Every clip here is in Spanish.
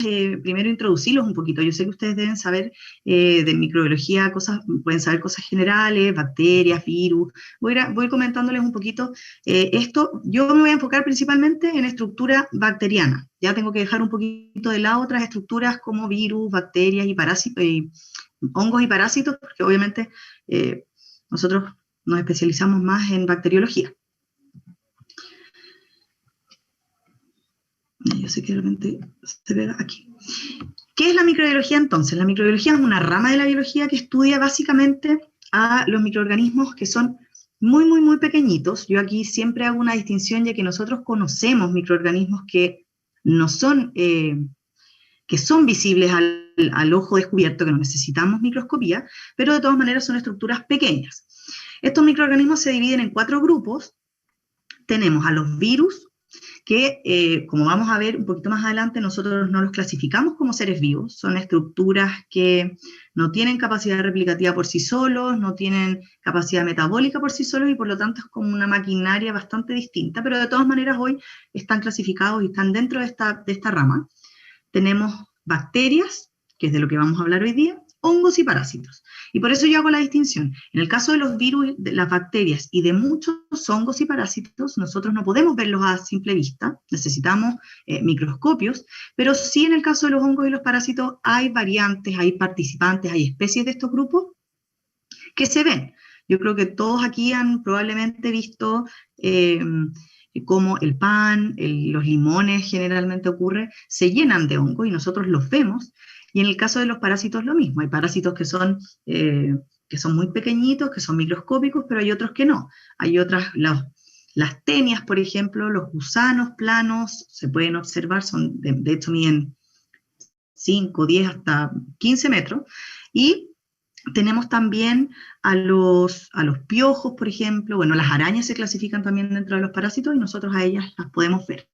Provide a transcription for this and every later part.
primero introducirlos un poquito. Yo sé que ustedes deben saber de microbiología, pueden saber cosas generales, bacterias, virus. Voy comentándoles un poquito esto. Yo me voy a enfocar principalmente en estructura bacteriana. Ya tengo que dejar un poquito de lado otras estructuras como virus, bacterias y parásitos, hongos y parásitos, porque obviamente nosotros nos especializamos más en bacteriología. Yo sé que realmente se ve aquí. ¿Qué es la microbiología entonces? La microbiología es una rama de la biología que estudia básicamente a los microorganismos que son muy, muy, muy pequeñitos. Yo aquí siempre hago una distinción, ya que nosotros conocemos microorganismos que no son, que son visibles al ojo descubierto, que no necesitamos microscopía, pero de todas maneras son estructuras pequeñas. Estos microorganismos se dividen en 4 grupos. Tenemos a los virus, que como vamos a ver un poquito más adelante, nosotros no los clasificamos como seres vivos, son estructuras que no tienen capacidad replicativa por sí solos, no tienen capacidad metabólica por sí solos, y por lo tanto es como una maquinaria bastante distinta, pero de todas maneras hoy están clasificados y están dentro de esta rama. Tenemos bacterias, que es de lo que vamos a hablar hoy día, hongos y parásitos. Y por eso yo hago la distinción. En el caso de los virus, de las bacterias y de muchos hongos y parásitos, nosotros no podemos verlos a simple vista, necesitamos microscopios, pero sí en el caso de los hongos y los parásitos hay variantes, hay participantes, hay especies de estos grupos que se ven. Yo creo que todos aquí han probablemente visto cómo el pan, los limones generalmente ocurre, se llenan de hongo y nosotros los vemos. Y en el caso de los parásitos lo mismo, hay parásitos que son muy pequeñitos, que son microscópicos, pero hay otros que no. Hay otras, las tenias, por ejemplo, los gusanos planos, se pueden observar, de hecho miden 5, 10, hasta 15 metros, y tenemos también a los piojos, por ejemplo. Bueno, las arañas se clasifican también dentro de los parásitos y nosotros a ellas las podemos ver.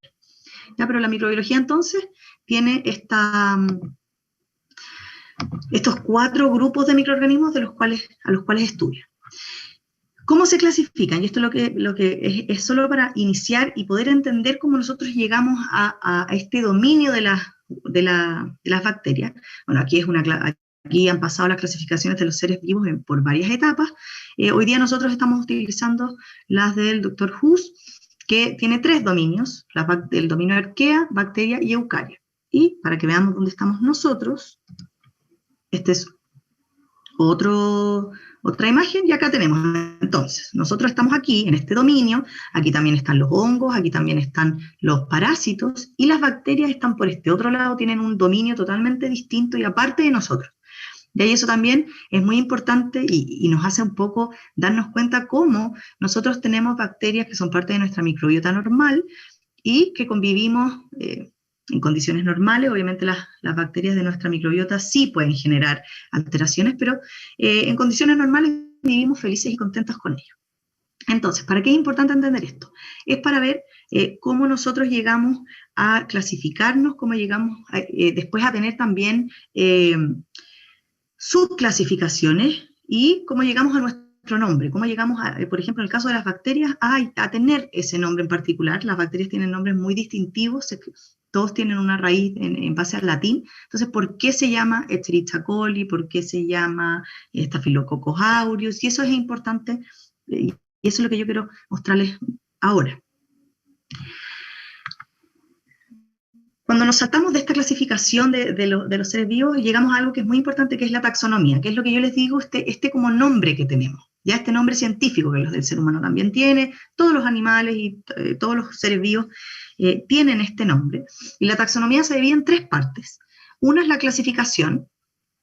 ¿Ya? Pero la microbiología entonces tiene estos 4 grupos de microorganismos a los cuales estudia. ¿Cómo se clasifican? Y esto es lo que es solo para iniciar y poder entender cómo nosotros llegamos a este dominio de las bacterias. Bueno, aquí han pasado las clasificaciones de los seres vivos por varias etapas. Hoy día nosotros estamos utilizando las del Dr. Hus, que tiene 3 dominios, el dominio arquea, bacteria y eucaria. Y para que veamos dónde estamos nosotros, este es otra imagen, y acá tenemos, entonces, nosotros estamos aquí, en este dominio, aquí también están los hongos, aquí también están los parásitos, y las bacterias están por este otro lado, tienen un dominio totalmente distinto y aparte de nosotros. Y ahí eso también es muy importante y nos hace un poco darnos cuenta cómo nosotros tenemos bacterias que son parte de nuestra microbiota normal y que convivimos en condiciones normales. Obviamente las bacterias de nuestra microbiota sí pueden generar alteraciones, pero en condiciones normales vivimos felices y contentos con ello. Entonces, ¿para qué es importante entender esto? Es para ver cómo nosotros llegamos a clasificarnos, cómo llegamos después a tener también subclasificaciones y cómo llegamos a nuestro nombre, cómo llegamos, por ejemplo, en el caso de las bacterias, a tener ese nombre en particular. Las bacterias tienen nombres muy distintivos, todos tienen una raíz en base al latín. Entonces, ¿por qué se llama Escherichia coli? ¿Por qué se llama Staphylococcus aureus? Y eso es importante, y eso es lo que yo quiero mostrarles ahora. Cuando nos saltamos de esta clasificación de los seres vivos, llegamos a algo que es muy importante, que es la taxonomía, que es lo que yo les digo, este como nombre que tenemos, ya este nombre científico que los del ser humano también tiene, todos los animales y todos los seres vivos tienen este nombre. Y la taxonomía se divide en 3 partes. Una es la clasificación,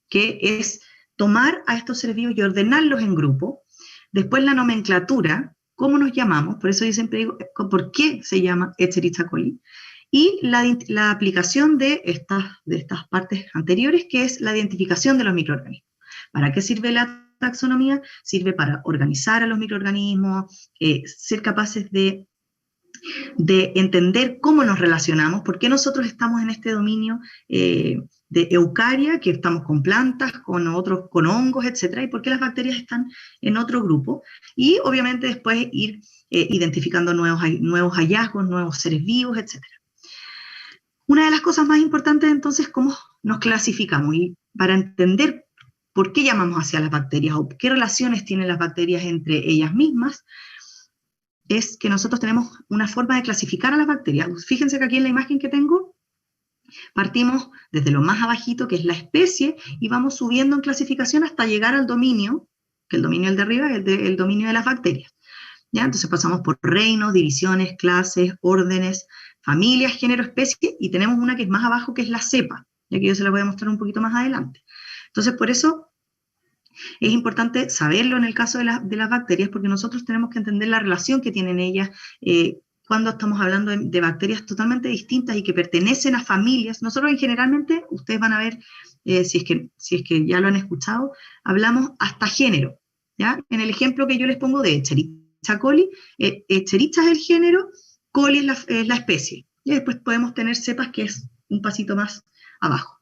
que es tomar a estos seres vivos y ordenarlos en grupo. Después la nomenclatura, cómo nos llamamos, por eso yo siempre digo, ¿por qué se llama Escherichia coli? Y la aplicación de estas partes anteriores, que es la identificación de los microorganismos. ¿Para qué sirve la taxonomía? Sirve para organizar a los microorganismos, ser capaces de entender cómo nos relacionamos, por qué nosotros estamos en este dominio de eucaria, que estamos con plantas, con hongos, etc., y por qué las bacterias están en otro grupo, y obviamente después ir identificando nuevos hallazgos, nuevos seres vivos, etc. Una de las cosas más importantes entonces es cómo nos clasificamos, y para entender por qué llamamos así a las bacterias o qué relaciones tienen las bacterias entre ellas mismas, es que nosotros tenemos una forma de clasificar a las bacterias. Fíjense que aquí en la imagen que tengo, partimos desde lo más abajito, que es la especie, y vamos subiendo en clasificación hasta llegar al dominio, que el dominio del de arriba es el dominio de las bacterias. ¿Ya? Entonces pasamos por reinos, divisiones, clases, órdenes, familias, género, especie, y tenemos una que es más abajo, que es la cepa, ya que yo se la voy a mostrar un poquito más adelante. Entonces, por eso es importante saberlo en el caso de las bacterias, porque nosotros tenemos que entender la relación que tienen ellas, cuando estamos hablando de bacterias totalmente distintas y que pertenecen a familias. Nosotros generalmente, ustedes van a ver, si es que ya lo han escuchado, hablamos hasta género, ¿ya? En el ejemplo que yo les pongo de Escherichia coli, Escherichia es el género, coli es la especie, y después podemos tener cepas, que es un pasito más abajo.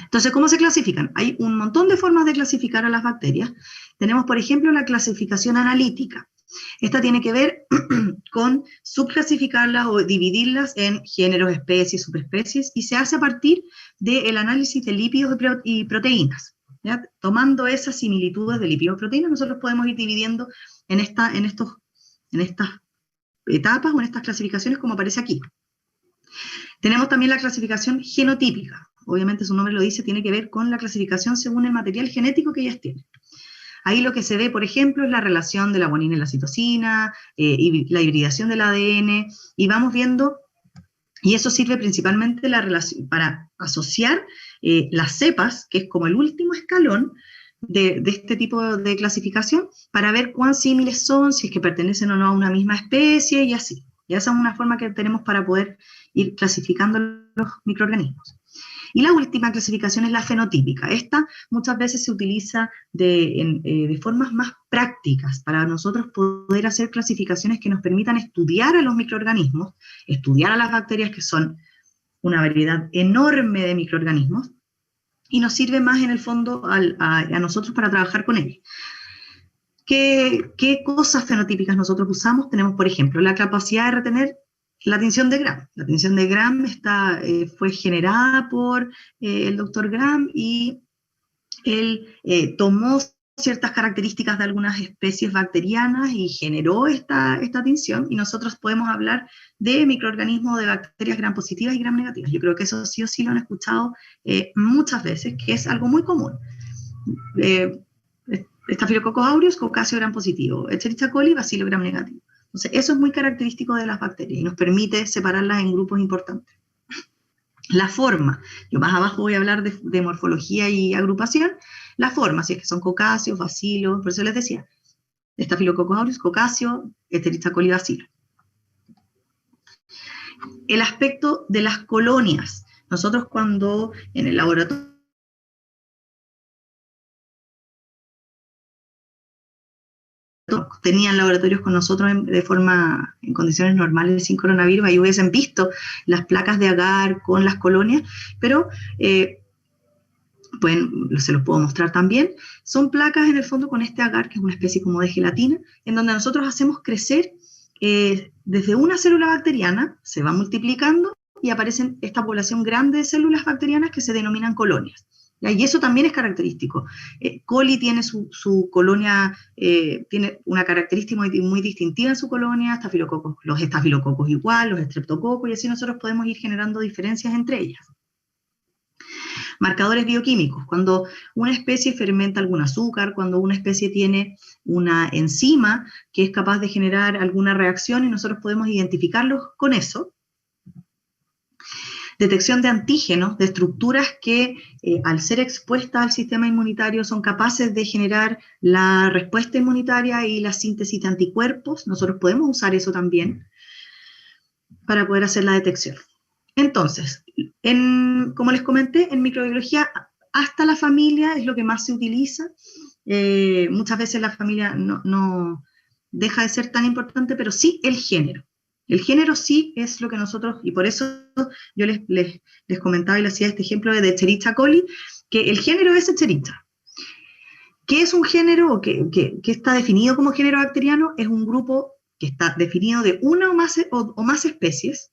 Entonces, ¿cómo se clasifican? Hay un montón de formas de clasificar a las bacterias. Tenemos, por ejemplo, la clasificación analítica. Esta tiene que ver con subclasificarlas o dividirlas en géneros, especies, subespecies, y se hace a partir del análisis de lípidos y proteínas. ¿Ya? Tomando esas similitudes de lípidos y proteínas, nosotros podemos ir dividiendo en estas etapas o en estas clasificaciones, como aparece aquí. Tenemos también la clasificación genotípica. Obviamente su nombre lo dice, tiene que ver con la clasificación según el material genético que ellas tienen. Ahí lo que se ve, por ejemplo, es la relación de la guanina y la citosina, y la hibridación del ADN, y vamos viendo, y eso sirve principalmente para asociar las cepas, que es como el último escalón de este tipo de clasificación, para ver cuán símiles son, si es que pertenecen o no a una misma especie, y así. Y esa es una forma que tenemos para poder ir clasificando los microorganismos. Y la última clasificación es la fenotípica. Esta muchas veces se utiliza de formas más prácticas para nosotros poder hacer clasificaciones que nos permitan estudiar a los microorganismos, estudiar a las bacterias, que son una variedad enorme de microorganismos, y nos sirve más en el fondo a nosotros para trabajar con ellos. ¿Qué cosas fenotípicas nosotros usamos? Tenemos, por ejemplo, la capacidad de retener la tinción de Gram. La tinción de Gram fue generada por el doctor Gram, y él tomó ciertas características de algunas especies bacterianas y generó esta tinción, y nosotros podemos hablar de microorganismos, de bacterias Gram positivas y Gram negativas. Yo creo que eso sí o sí lo han escuchado muchas veces, que es algo muy común. Staphylococcus aureus, Coccacio Gram positivo, Escherichia coli, Bacillus Gram negativo. Entonces, eso es muy característico de las bacterias y nos permite separarlas en grupos importantes. La forma, yo más abajo voy a hablar de morfología y agrupación. La forma, si es que son Coccacios, Bacillus, por eso les decía, Staphylococcus aureus, Coccacio, Escherichia coli, Bacillus. El aspecto de las colonias. Nosotros cuando en el laboratorio tenían laboratorios con nosotros en condiciones normales sin coronavirus, ahí hubiesen visto las placas de agar con las colonias, pero se los puedo mostrar también. Son placas en el fondo con este agar, que es una especie como de gelatina, en donde nosotros hacemos crecer desde una célula bacteriana, se va multiplicando y aparecen esta población grande de células bacterianas que se denominan colonias. Y eso también es característico. Coli tiene su colonia, tiene una característica muy distintiva en su colonia, los estafilococos igual, los estreptococos, y así nosotros podemos ir generando diferencias entre ellas. Marcadores bioquímicos. Cuando una especie fermenta algún azúcar, cuando una especie tiene una enzima que es capaz de generar alguna reacción, y nosotros podemos identificarlos con eso. Detección de antígenos, de estructuras que al ser expuestas al sistema inmunitario son capaces de generar la respuesta inmunitaria y la síntesis de anticuerpos. Nosotros podemos usar eso también para poder hacer la detección. Entonces, como les comenté, en microbiología hasta la familia es lo que más se utiliza. Muchas veces la familia no deja de ser tan importante, pero sí el género. El género sí es lo que nosotros, y por eso yo les comentaba y les hacía este ejemplo de Escherichia coli, que el género es Escherichia. ¿Qué es un género que está definido como género bacteriano? Es un grupo que está definido de una o más especies,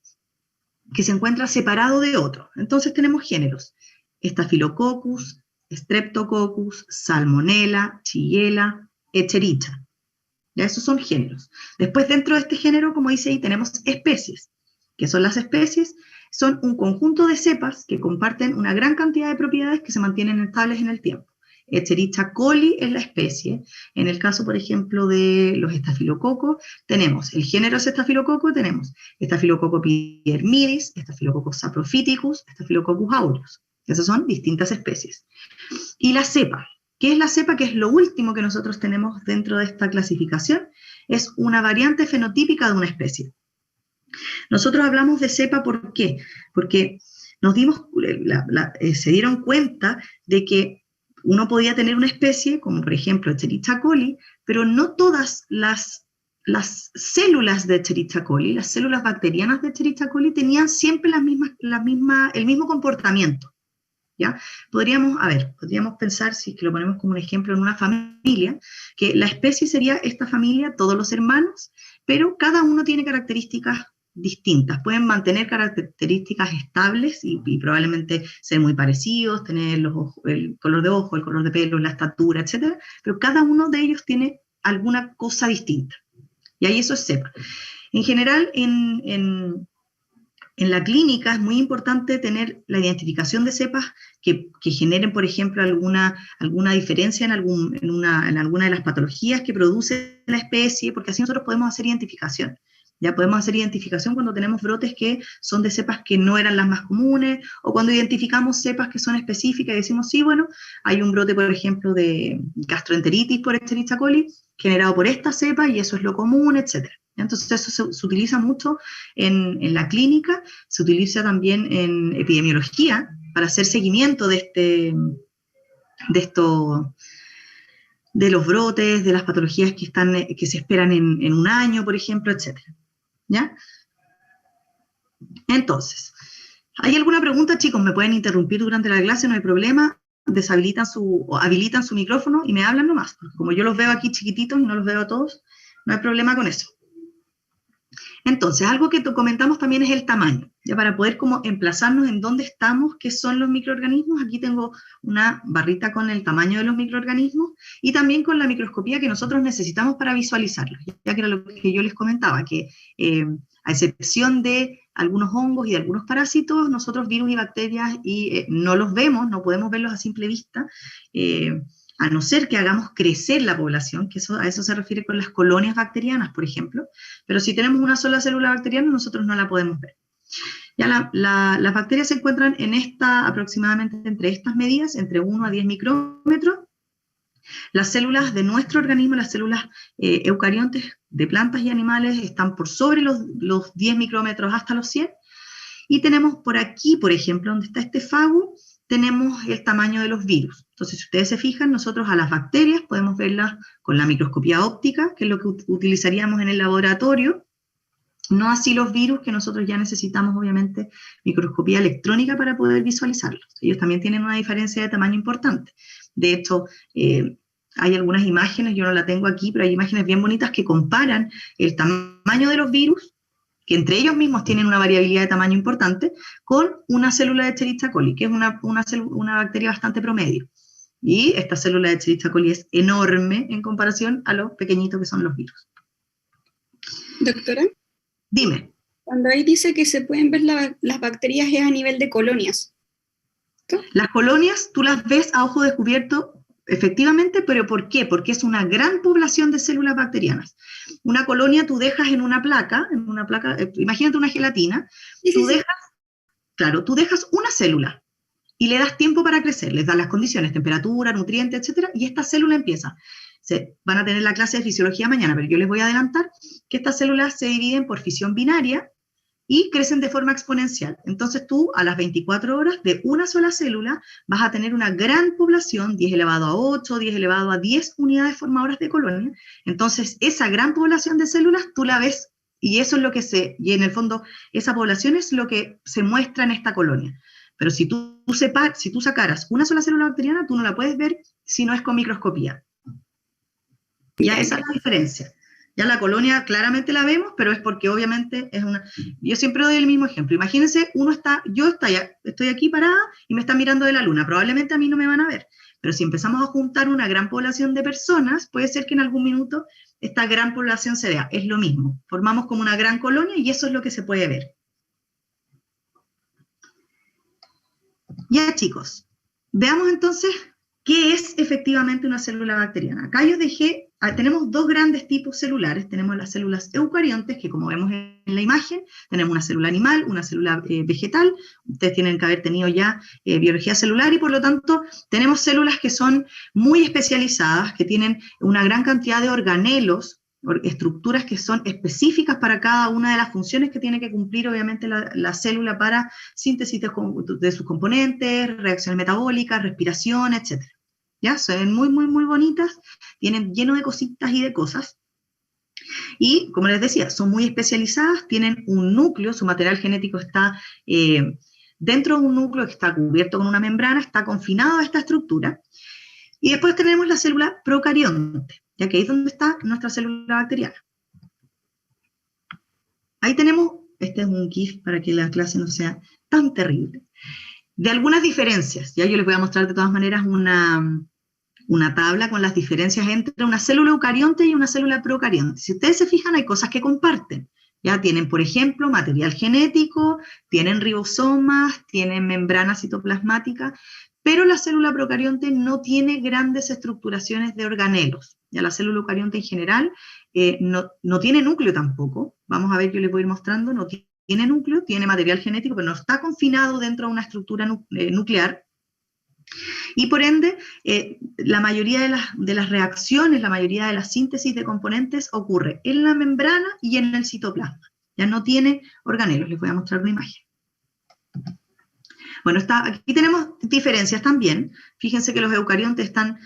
que se encuentra separado de otro. Entonces tenemos géneros: Staphylococcus, Streptococcus, Salmonella, Shigella, Escherichia. Ya esos son géneros. Después, dentro de este género, como dice ahí, tenemos especies. ¿Qué son las especies? Son un conjunto de cepas que comparten una gran cantidad de propiedades que se mantienen estables en el tiempo. Escherichia coli es la especie. En el caso, por ejemplo, de los estafilococos, tenemos el género Staphylococcus, tenemos Staphylococcus epidermidis, Staphylococcus saprophyticus, Staphylococcus aureus. Esas son distintas especies. Y la cepa. ¿Qué es la cepa? Que es lo último que nosotros tenemos dentro de esta clasificación. Es una variante fenotípica de una especie. Nosotros hablamos de cepa, ¿por qué? Porque nos se dieron cuenta de que uno podía tener una especie, como por ejemplo Escherichia coli, pero no todas las células de Escherichia coli, las células bacterianas de Escherichia coli, tenían siempre el mismo comportamiento. ¿Ya? Podríamos pensar, si lo ponemos como un ejemplo en una familia, que la especie sería esta familia, todos los hermanos, pero cada uno tiene características distintas. Pueden mantener características estables y probablemente ser muy parecidos, tener el color de ojo, el color de pelo, la estatura, etc. Pero cada uno de ellos tiene alguna cosa distinta. Y ahí eso es cepa. En general, en la clínica es muy importante tener la identificación de cepas que generen, por ejemplo, alguna diferencia en alguna de las patologías que produce la especie, porque así nosotros podemos hacer identificación. Ya podemos hacer identificación cuando tenemos brotes que son de cepas que no eran las más comunes, o cuando identificamos cepas que son específicas y decimos, sí, bueno, hay un brote, por ejemplo, de gastroenteritis por Escherichia coli, generado por esta cepa, y eso es lo común, etc. Entonces eso se utiliza mucho en la clínica, se utiliza también en epidemiología para hacer seguimiento de los brotes, de las patologías que se esperan en un año, por ejemplo, etc. ¿Ya? Entonces, ¿hay alguna pregunta, chicos? Me pueden interrumpir durante la clase, no hay problema. Habilitan su micrófono y me hablan nomás, porque como yo los veo aquí chiquititos y no los veo a todos, no hay problema con eso. Entonces, algo que comentamos también es el tamaño, ya para poder como emplazarnos en dónde estamos, qué son los microorganismos. Aquí tengo una barrita con el tamaño de los microorganismos y también con la microscopía que nosotros necesitamos para visualizarlos, ya que era lo que yo les comentaba, que a excepción de algunos hongos y de algunos parásitos, nosotros virus y bacterias no los vemos, no podemos verlos a simple vista, a no ser que hagamos crecer la población, que a eso se refiere con las colonias bacterianas, por ejemplo, pero si tenemos una sola célula bacteriana, nosotros no la podemos ver. Ya las bacterias se encuentran aproximadamente entre estas medidas, entre 1 a 10 micrómetros. Las células de nuestro organismo, las células eucariontes de plantas y animales, están por sobre los 10 micrómetros hasta los 100. Y tenemos por aquí, por ejemplo, donde está este fago, tenemos el tamaño de los virus. Entonces, si ustedes se fijan, nosotros a las bacterias podemos verlas con la microscopía óptica, que es lo que utilizaríamos en el laboratorio, no así los virus, que nosotros ya necesitamos, obviamente, microscopía electrónica para poder visualizarlos. Ellos también tienen una diferencia de tamaño importante. De hecho, hay algunas imágenes, yo no la tengo aquí, pero hay imágenes bien bonitas que comparan el tamaño de los virus, que entre ellos mismos tienen una variabilidad de tamaño importante, con una célula de Escherichia coli, que es una bacteria bastante promedio. Y esta célula de Escherichia coli es enorme en comparación a los pequeñitos que son los virus. Doctora. Dime. Cuando ahí dice que se pueden ver las bacterias es a nivel de colonias. ¿Tú? Las colonias tú las ves a ojo descubierto, efectivamente, pero ¿por qué? Porque es una gran población de células bacterianas. Una colonia tú dejas en una placa, imagínate una gelatina, tú dejas una célula y le das tiempo para crecer, les das las condiciones, temperatura, nutrientes, etcétera, y esta célula empieza. Van a tener la clase de fisiología mañana, pero yo les voy a adelantar que estas células se dividen por fisión binaria y crecen de forma exponencial. Entonces tú, a las 24 horas de una sola célula, vas a tener una gran población, 10 elevado a 8, 10 elevado a 10 unidades formadoras de colonia. Entonces, esa gran población de células, tú la ves, y eso es lo que y en el fondo, esa población es lo que se muestra en esta colonia. Pero si tú sacaras una sola célula bacteriana, tú no la puedes ver si no es con microscopía. Ya esa es la diferencia. Ya la colonia claramente la vemos, pero es porque obviamente es una... Yo siempre doy el mismo ejemplo. Imagínense, yo estoy aquí parada y me está mirando de la luna. Probablemente a mí no me van a ver. Pero si empezamos a juntar una gran población de personas, puede ser que en algún minuto esta gran población se vea. Es lo mismo. Formamos como una gran colonia y eso es lo que se puede ver. Ya, chicos, veamos entonces qué es efectivamente una célula bacteriana. Acá yo tenemos dos grandes tipos celulares. Tenemos las células eucariontes, que como vemos en la imagen, tenemos una célula animal, una célula vegetal. Ustedes tienen que haber tenido ya biología celular y por lo tanto tenemos células que son muy especializadas, que tienen una gran cantidad de organelos, estructuras que son específicas para cada una de las funciones que tiene que cumplir obviamente la célula para síntesis de sus componentes, reacciones metabólicas, respiración, etc. ¿Ya? Se ven muy, muy, muy bonitas, tienen lleno de cositas y de cosas. Y, como les decía, son muy especializadas, tienen un núcleo, su material genético está dentro de un núcleo que está cubierto con una membrana, está confinado a esta estructura. Y después tenemos la célula procarionte, ya que ahí es donde está nuestra célula bacteriana. Ahí tenemos, este es un GIF para que la clase no sea tan terrible, de algunas diferencias. Ya yo les voy a mostrar de todas maneras una tabla con las diferencias entre una célula eucarionte y una célula procarionte. Si ustedes se fijan, hay cosas que comparten. Ya tienen, por ejemplo, material genético, tienen ribosomas, tienen membrana citoplasmática, pero la célula procarionte no tiene grandes estructuraciones de organelos. Ya la célula eucarionte en general no tiene núcleo tampoco. Vamos a ver, yo les voy a ir mostrando, no tiene núcleo, tiene material genético, pero no está confinado dentro de una estructura nuclear. Y por ende, la mayoría de las reacciones, la mayoría de la síntesis de componentes ocurre en la membrana y en el citoplasma. Ya no tiene organelos. Les voy a mostrar una imagen. Bueno, aquí tenemos diferencias también. Fíjense que los eucariontes están,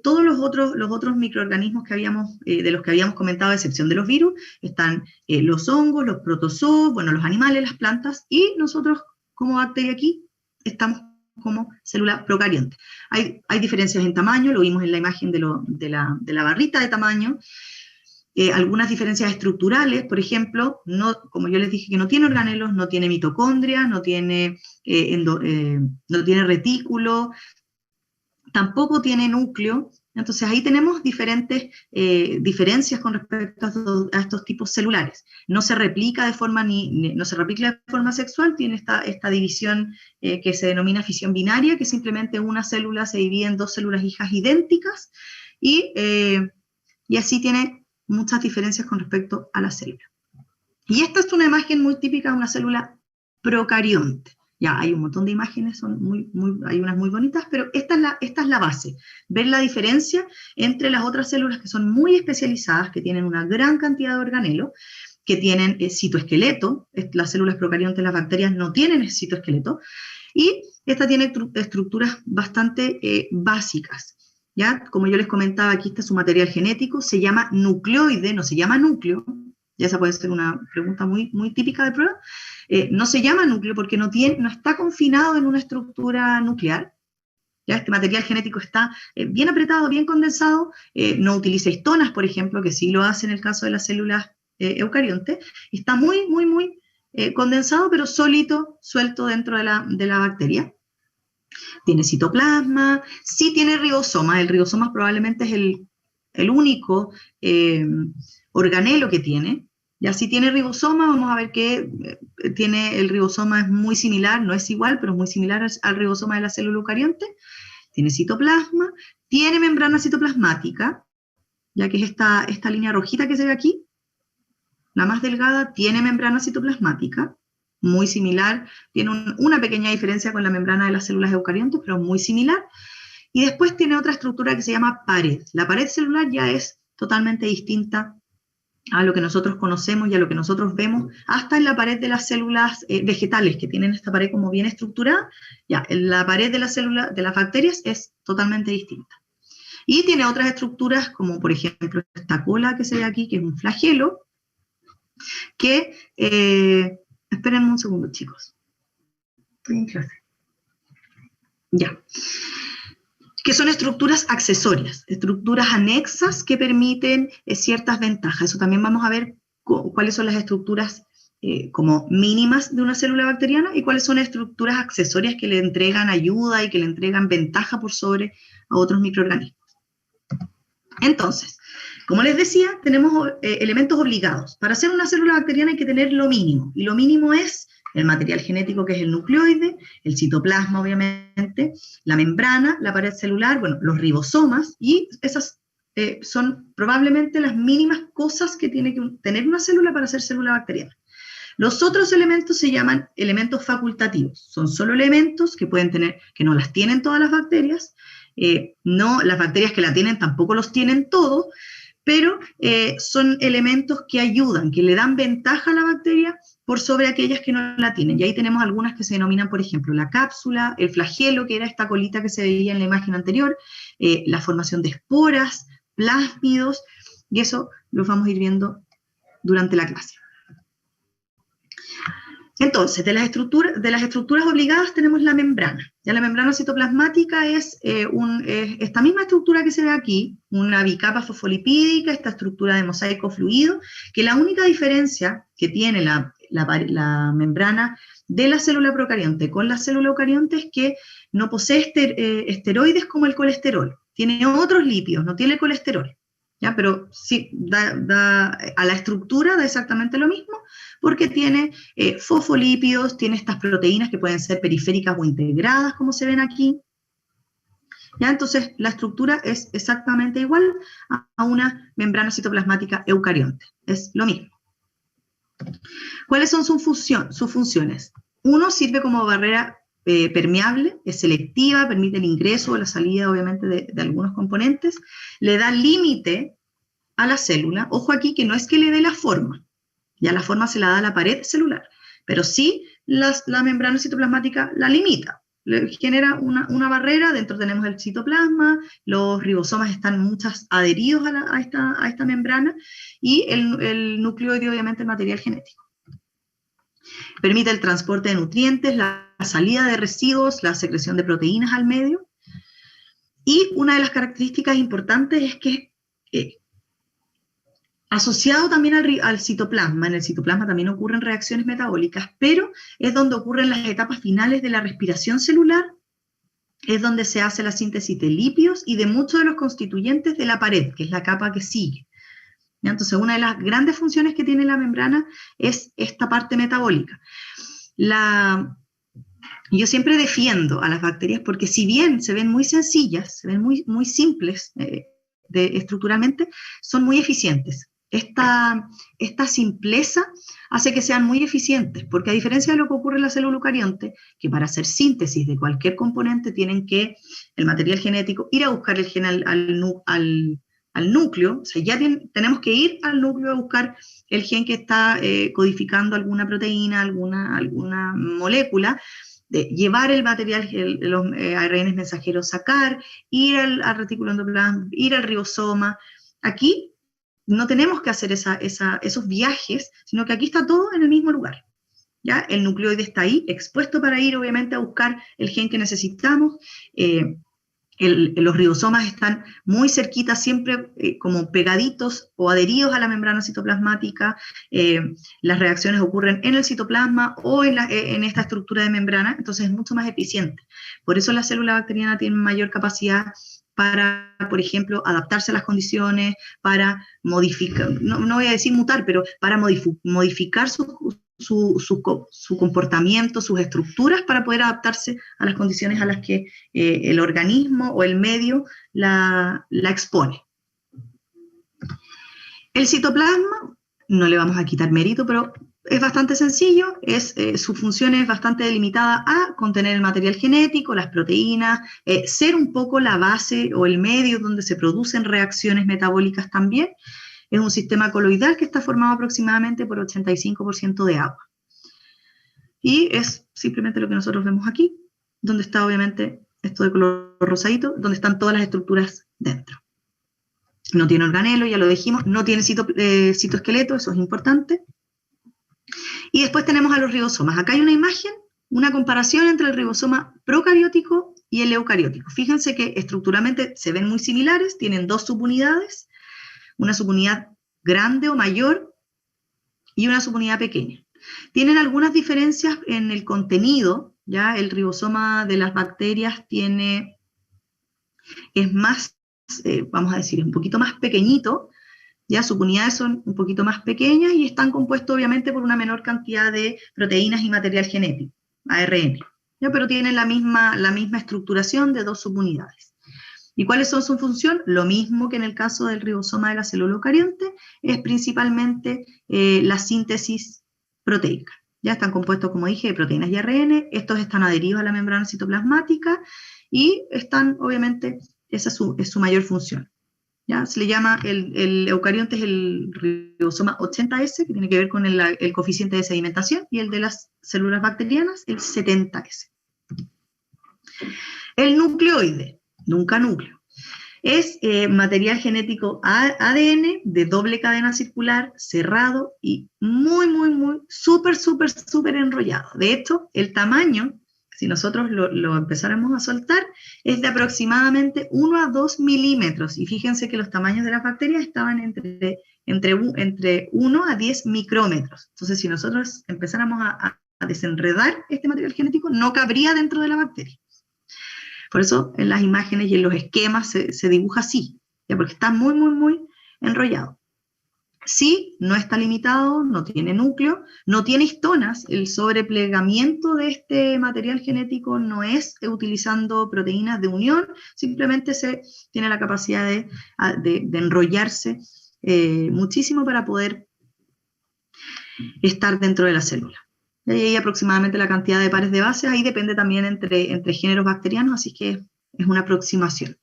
todos los otros microorganismos de los que habíamos comentado, a excepción de los virus, están los hongos, los protozoos, bueno, los animales, las plantas, y nosotros como bacteria aquí estamos como célula procarionte. Hay diferencias en tamaño, lo vimos en la imagen de la barrita de tamaño. Algunas diferencias estructurales, por ejemplo, como yo les dije que no tiene organelos, no tiene mitocondria, no tiene retículo, tampoco tiene núcleo. Entonces ahí tenemos diferentes diferencias con respecto a estos tipos celulares. No se replica de forma sexual, tiene esta división que se denomina fisión binaria, que simplemente una célula se divide en dos células hijas idénticas, y así tiene muchas diferencias con respecto a la célula. Y esta es una imagen muy típica de una célula procarionte. Ya, hay un montón de imágenes, hay unas muy bonitas, pero esta es la base. Ver la diferencia entre las otras células que son muy especializadas, que tienen una gran cantidad de organelos, que tienen citoesqueleto. Las células procariontes, las bacterias, no tienen citoesqueleto, y esta tiene estructuras bastante básicas. ¿Ya? Como yo les comentaba, aquí está su material genético, se llama nucleoide, no se llama núcleo. Ya esa puede ser una pregunta muy, muy típica de prueba. No se llama núcleo porque no está confinado en una estructura nuclear. ¿Ya? Este material genético está bien apretado, bien condensado, no utiliza histonas, por ejemplo, que sí lo hace en el caso de las células eucariontes. Está muy, muy, muy condensado, pero solito, suelto dentro de la bacteria. Tiene citoplasma, sí tiene ribosomas. El ribosoma probablemente es el único organelo que tiene. Ya si tiene ribosoma, vamos a ver que el ribosoma es muy similar, no es igual, pero es muy similar al ribosoma de la célula eucarionte. Tiene citoplasma, tiene membrana citoplasmática, ya que es esta línea rojita que se ve aquí, la más delgada, tiene membrana citoplasmática, muy similar, tiene una pequeña diferencia con la membrana de las células eucariontes, pero muy similar. Y después tiene otra estructura que se llama pared. La pared celular ya es totalmente distinta a lo que nosotros conocemos y a lo que nosotros vemos, hasta en la pared de las células vegetales, que tienen esta pared como bien estructurada. Ya, la pared de las células, de las bacterias, es totalmente distinta. Y tiene otras estructuras, como por ejemplo esta cola que se ve aquí, que es un flagelo, que... esperen un segundo, chicos. Estoy en clase. Ya. que son estructuras accesorias, estructuras anexas que permiten ciertas ventajas. Eso también vamos a ver cuáles son las estructuras como mínimas de una célula bacteriana y cuáles son estructuras accesorias que le entregan ayuda y que le entregan ventaja por sobre a otros microorganismos. Entonces, como les decía, tenemos elementos obligados. Para hacer una célula bacteriana hay que tener lo mínimo, y lo mínimo es el material genético, que es el nucleoide, el citoplasma, obviamente, la membrana, la pared celular, bueno, los ribosomas, y esas son probablemente las mínimas cosas que tiene que tener una célula para ser célula bacteriana. Los otros elementos se llaman elementos facultativos. Son solo elementos que pueden tener, que no las tienen todas las bacterias, no, las bacterias que la tienen tampoco los tienen todos, pero son elementos que ayudan, que le dan ventaja a la bacteria por sobre aquellas que no la tienen. Y ahí tenemos algunas que se denominan, por ejemplo, la cápsula, el flagelo, que era esta colita que se veía en la imagen anterior, la formación de esporas, plásmidos, y eso lo vamos a ir viendo durante la clase. Entonces, de las estructuras obligadas tenemos la membrana. Ya la membrana citoplasmática es esta misma estructura que se ve aquí, una bicapa fosfolipídica, esta estructura de mosaico fluido, que la única diferencia que tiene la membrana de la célula procarionte con la célula eucarionte es que no posee esteroides como el colesterol. Tiene otros lípidos, no tiene colesterol. ¿Ya? Pero sí, a la estructura da exactamente lo mismo, porque tiene fosfolípidos, tiene estas proteínas que pueden ser periféricas o integradas, como se ven aquí. ¿Ya? Entonces, la estructura es exactamente igual a una membrana citoplasmática eucarionte. Es lo mismo. ¿Cuáles son sus funciones? Uno, sirve como barrera permeable, es selectiva, permite el ingreso o la salida, obviamente, de algunos componentes, le da límite a la célula. Ojo aquí que no es que le dé la forma, ya la forma se la da a la pared celular, pero sí la membrana citoplasmática la limita, le genera una barrera. Dentro tenemos el citoplasma, los ribosomas están muchas adheridos a esta membrana, y el nucleoide, obviamente, el material genético. Permite el transporte de nutrientes, la salida de residuos, la secreción de proteínas al medio. Y una de las características importantes es que, asociado también al citoplasma, en el citoplasma también ocurren reacciones metabólicas, pero es donde ocurren las etapas finales de la respiración celular, es donde se hace la síntesis de lípidos y de muchos de los constituyentes de la pared, que es la capa que sigue. Entonces, una de las grandes funciones que tiene la membrana es esta parte metabólica. Yo siempre defiendo a las bacterias porque, si bien se ven muy sencillas, se ven muy, muy simples estructuralmente, son muy eficientes. Esta simpleza hace que sean muy eficientes, porque a diferencia de lo que ocurre en la célula eucarionte, que para hacer síntesis de cualquier componente tienen que, el material genético, ir a buscar el gen al núcleo, o sea, ya tenemos que ir al núcleo a buscar el gen que está codificando alguna proteína, alguna molécula, llevar el material, los ARN mensajeros, sacar, ir al retículo endoplasmático, ir al ribosoma. Aquí no tenemos que hacer esos viajes, sino que aquí está todo en el mismo lugar. ¿Ya? El nucleoide está ahí, expuesto para ir, obviamente, a buscar el gen que necesitamos. Los ribosomas están muy cerquitas, siempre como pegaditos o adheridos a la membrana citoplasmática. Las reacciones ocurren en el citoplasma o en esta estructura de membrana, entonces es mucho más eficiente. Por eso la célula bacteriana tiene mayor capacidad para, por ejemplo, adaptarse a las condiciones, para modificar, no voy a decir mutar, pero para modificar su comportamiento, sus estructuras, para poder adaptarse a las condiciones a las que el organismo o el medio la expone. El citoplasma, no le vamos a quitar mérito, pero es bastante sencillo, su función es bastante delimitada a contener el material genético, las proteínas, ser un poco la base o el medio donde se producen reacciones metabólicas también. Es un sistema coloidal que está formado aproximadamente por 85% de agua. Y es simplemente lo que nosotros vemos aquí, donde está obviamente esto de color rosadito, donde están todas las estructuras dentro. No tiene organelo, ya lo dijimos, no tiene citoesqueleto, eso es importante. Y después tenemos a los ribosomas. Acá hay una imagen una comparación entre el ribosoma procariótico y el eucariótico. Fíjense que estructuralmente se ven muy similares, tienen dos subunidades, una subunidad grande o mayor y una subunidad pequeña. Tienen algunas diferencias en el contenido, ¿ya? El ribosoma de las bacterias es más, vamos a decir, es un poquito más pequeñito, ¿ya? Sus unidades son un poquito más pequeñas y están compuestos obviamente por una menor cantidad de proteínas y material genético, ARN, ¿ya? Pero tienen la misma estructuración de dos subunidades. ¿Y cuáles son su función? Lo mismo que en el caso del ribosoma de la célula eucarionte, es principalmente la síntesis proteica. Ya están compuestos, como dije, de proteínas y ARN, estos están adheridos a la membrana citoplasmática y están, obviamente, esa es su mayor función. ¿Ya? Se le llama, el eucarionte es el ribosoma 80S, que tiene que ver con el coeficiente de sedimentación, y el de las células bacterianas, el 70S. El nucleoide, nunca núcleo, es material genético ADN de doble cadena circular, cerrado y muy, súper enrollado. De hecho, el tamaño, si nosotros lo empezáramos a soltar, es de aproximadamente 1 a 2 milímetros. Y fíjense que los tamaños de las bacterias estaban entre 1 a 10 micrómetros. Entonces, si nosotros empezáramos a desenredar este material genético, no cabría dentro de la bacteria. Por eso en las imágenes y en los esquemas se dibuja así, ¿ya? Porque está muy enrollado. Sí, no está limitado, no tiene núcleo, no tiene histonas. El sobreplegamiento de este material genético no es utilizando proteínas de unión, simplemente se tiene la capacidad de enrollarse muchísimo para poder estar dentro de la célula. Y ahí aproximadamente la cantidad de pares de bases, ahí depende también entre géneros bacterianos, así que es una aproximación.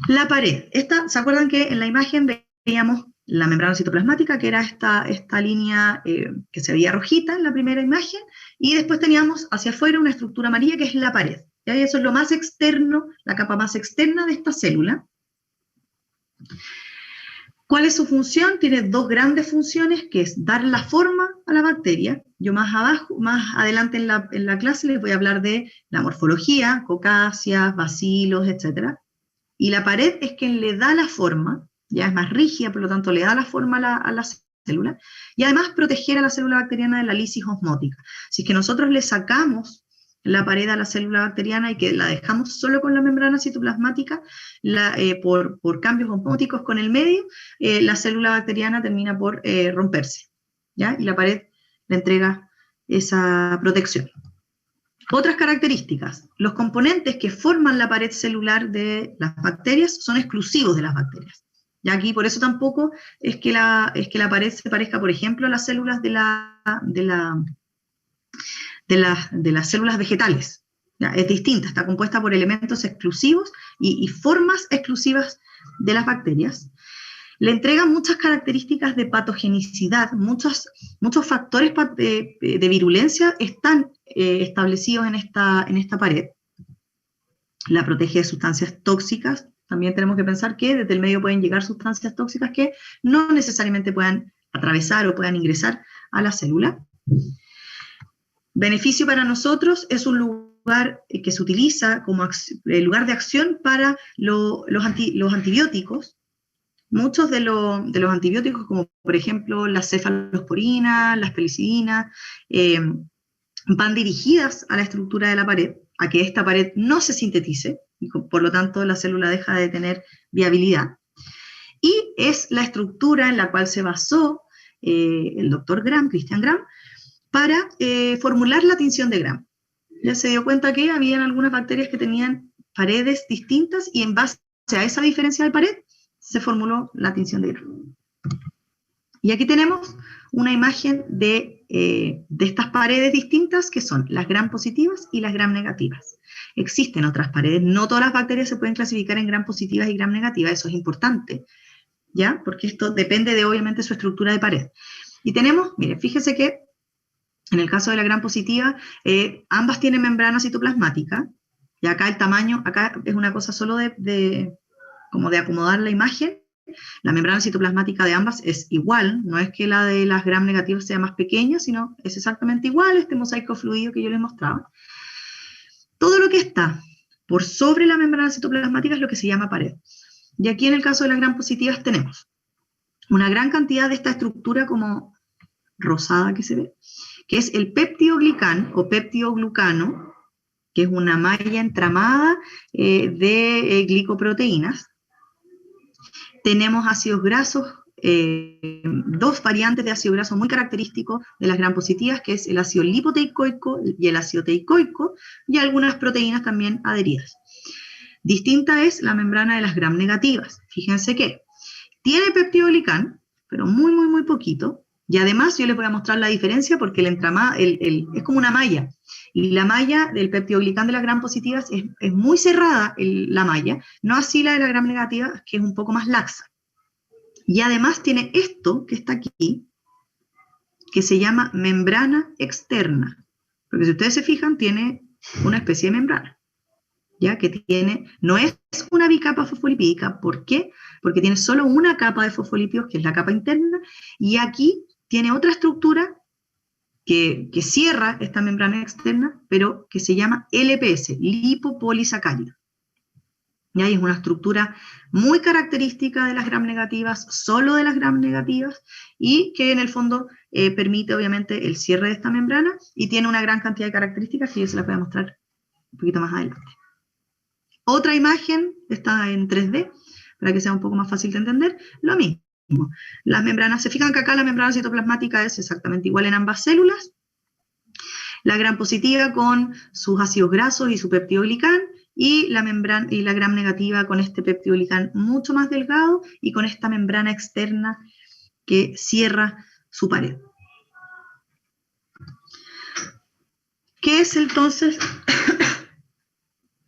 La pared, ¿se acuerdan que en la imagen veíamos la membrana citoplasmática, que era esta línea que se veía rojita en la primera imagen, y después teníamos hacia afuera una estructura amarilla que es la pared. Y eso es lo más externo, la capa más externa de esta célula. ¿Cuál es su función? Tiene dos grandes funciones, que es dar la forma a la bacteria. Yo más adelante en la clase les voy a hablar de la morfología, cocáceas, bacilos, etc. Y la pared es quien le da la forma, ya es más rígida, por lo tanto le da la forma a la célula, y además proteger a la célula bacteriana de la lisis osmótica. Si es que nosotros le sacamos la pared a la célula bacteriana y que la dejamos solo con la membrana citoplasmática, por cambios osmóticos con el medio, la célula bacteriana termina por romperse, ¿ya? Y la pared le entrega esa protección. Otras características: los componentes que forman la pared celular de las bacterias son exclusivos de las bacterias. Y aquí por eso tampoco es que la pared se parezca, por ejemplo, a las células de las células vegetales. ¿Ya? Es distinta, está compuesta por elementos exclusivos y formas exclusivas de las bacterias. Le entrega muchas características de patogenicidad, muchos factores de virulencia están establecidos en esta pared. La protege de sustancias tóxicas. También tenemos que pensar que desde el medio pueden llegar sustancias tóxicas que no necesariamente puedan atravesar o puedan ingresar a la célula. Beneficio para nosotros: es un lugar que se utiliza como lugar de acción para los antibióticos. Muchos de los antibióticos, como por ejemplo las cefalosporinas, las pelicidinas, van dirigidas a la estructura de la pared, a que esta pared no se sintetice, y por lo tanto la célula deja de tener viabilidad. Y es la estructura en la cual se basó el doctor Gram, Christian Gram, para formular la tinción de Gram. Ya se dio cuenta que habían algunas bacterias que tenían paredes distintas, y en base a esa diferencia de pared se formuló la tinción de Gram. Y aquí tenemos una imagen de estas paredes distintas, que son las Gram positivas y las Gram negativas. Existen otras paredes, no todas las bacterias se pueden clasificar en Gram positivas y Gram negativas, eso es importante, ¿ya? Porque esto depende de, obviamente, su estructura de pared. Y tenemos, miren, fíjense que en el caso de la Gram positiva, ambas tienen membrana citoplasmática, y acá el tamaño, acá es una cosa solo como de acomodar la imagen, la membrana citoplasmática de ambas es igual, no es que la de las gram negativas sea más pequeña, sino es exactamente igual, este mosaico fluido que yo les mostraba. Todo lo que está por sobre la membrana citoplasmática es lo que se llama pared. Y aquí en el caso de las gram positivas tenemos una gran cantidad de esta estructura como rosada que se ve, que es el peptidoglicán o peptidoglucano, que es una malla entramada de glicoproteínas. Tenemos ácidos grasos, dos variantes de ácido graso muy característicos de las gram positivas, que es el ácido lipoteicoico y el ácido teicoico, y algunas proteínas también adheridas. Distinta es la membrana de las gram negativas. Fíjense que tiene peptidoglicán, pero muy, muy, muy poquito, y además yo les voy a mostrar la diferencia porque el entramado es como una malla, y la malla del peptidoglicán de las gram positivas es muy cerrada, la malla, no así la de la gram negativa, que es un poco más laxa. Y además tiene esto que está aquí, que se llama membrana externa, porque si ustedes se fijan, tiene una especie de membrana, ¿ya? Que tiene, no es una bicapa fosfolipídica. ¿Por qué? Porque tiene solo una capa de fosfolípidos, que es la capa interna, y aquí tiene otra estructura que cierra esta membrana externa, pero que se llama LPS, lipopolisacárido. Y ahí es una estructura muy característica de las gram negativas, solo de las gram negativas, y que en el fondo permite obviamente el cierre de esta membrana, y tiene una gran cantidad de características que yo se las voy a mostrar un poquito más adelante. Otra imagen, está en 3D, para que sea un poco más fácil de entender, lo mismo. Las membranas, se fijan que acá la membrana citoplasmática es exactamente igual en ambas células, la gram positiva con sus ácidos grasos y su peptidoglicán, y la gram negativa con este peptidoglicán mucho más delgado y con esta membrana externa que cierra su pared. ¿Qué es entonces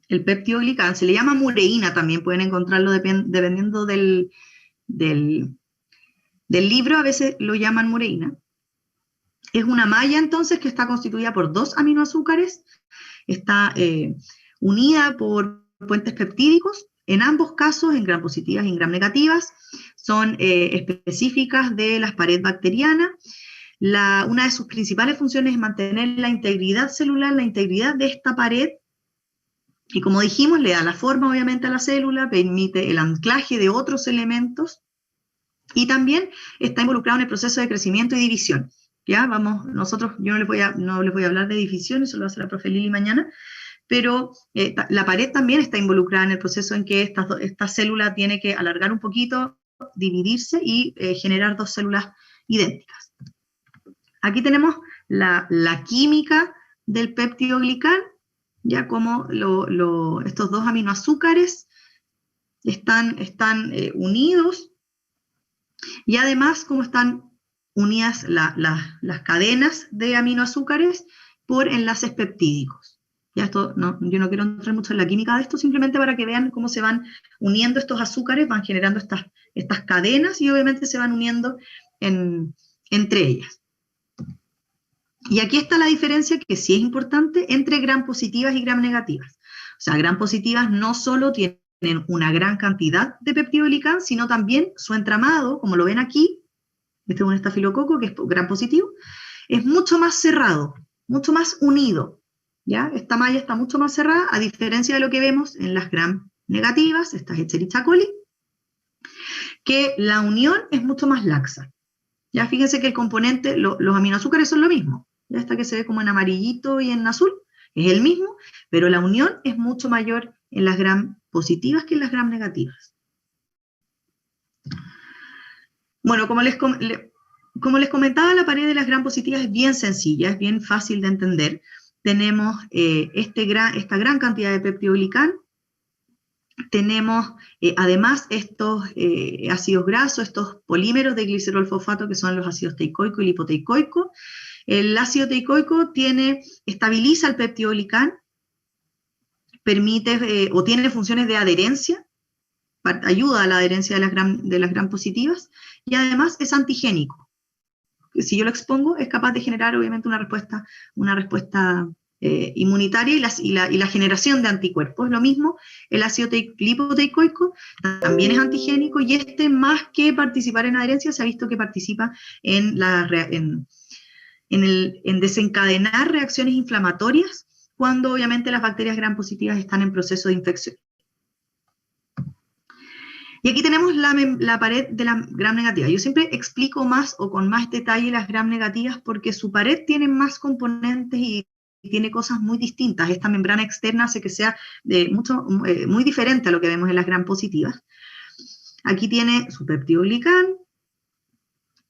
el peptidoglicán? Se le llama mureína también, pueden encontrarlo dependiendo del libro, a veces lo llaman mureína. Es una malla entonces que está constituida por dos aminoazúcares, está unida por puentes peptídicos, en ambos casos, en gram positivas y en gram negativas, son específicas de la pared bacteriana. Una de sus principales funciones es mantener la integridad celular, la integridad de esta pared, y como dijimos, le da la forma obviamente a la célula, permite el anclaje de otros elementos, y también está involucrado en el proceso de crecimiento y división. Ya, vamos, yo no les voy a hablar de división, eso lo va a hacer la profe Lili mañana, pero la pared también está involucrada en el proceso en que esta célula tiene que alargar un poquito, dividirse y generar dos células idénticas. Aquí tenemos la química del peptidoglicán, ya como estos dos aminoazúcares están unidos, y además como están unidas las cadenas de aminoazúcares por enlaces peptídicos. Ya esto, yo no quiero entrar mucho en la química de esto, simplemente para que vean cómo se van uniendo estos azúcares, van generando estas cadenas y obviamente se van uniendo entre ellas. Y aquí está la diferencia, que sí es importante, entre gram positivas y gram negativas. O sea, gram positivas no solo tienen una gran cantidad de peptidoglicán, sino también su entramado, como lo ven aquí, este es un estafilococo que es gram positivo, es mucho más cerrado, mucho más unido, ¿ya? Esta malla está mucho más cerrada, a diferencia de lo que vemos en las gram negativas, estas Escherichia coli, que la unión es mucho más laxa. Ya fíjense que el componente, los aminoazúcares son lo mismo, ya está, que se ve como en amarillito y en azul, es el mismo, pero la unión es mucho mayor en las gram positivas que en las gram negativas. Bueno, como les comentaba, la pared de las gram positivas es bien sencilla, es bien fácil de entender. Tenemos esta gran cantidad de peptidoglicán, tenemos además estos ácidos grasos, estos polímeros de glicerol fosfato, que son los ácidos teicoico y lipoteicoico. El ácido teicoico estabiliza el peptidoglicán, permite o tiene funciones de adherencia, ayuda a la adherencia de las gram positivas, y además es antigénico. Si yo lo expongo, es capaz de generar obviamente una respuesta inmunitaria y la generación de anticuerpos. Lo mismo, el ácido lipoteicoico también es antigénico, y más que participar en adherencia, se ha visto que participa en desencadenar reacciones inflamatorias cuando obviamente las bacterias gram positivas están en proceso de infección. Y aquí tenemos la pared de la gram negativa. Yo siempre explico más o con más detalle las gram negativas porque su pared tiene más componentes y tiene cosas muy distintas. Esta membrana externa hace que sea muy diferente a lo que vemos en las gram positivas. Aquí tiene su peptidoglicán.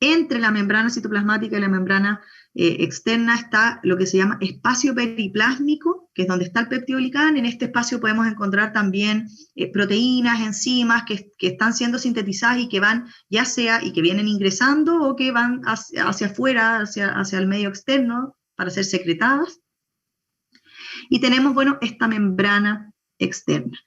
Entre la membrana citoplasmática y la membrana externa está lo que se llama espacio periplásmico, que es donde está el peptidoglicán. En este espacio podemos encontrar también proteínas, enzimas que están siendo sintetizadas y que van, ya sea, y que vienen ingresando o que van hacia afuera, hacia el medio externo, para ser secretadas. Y tenemos, bueno, esta membrana externa.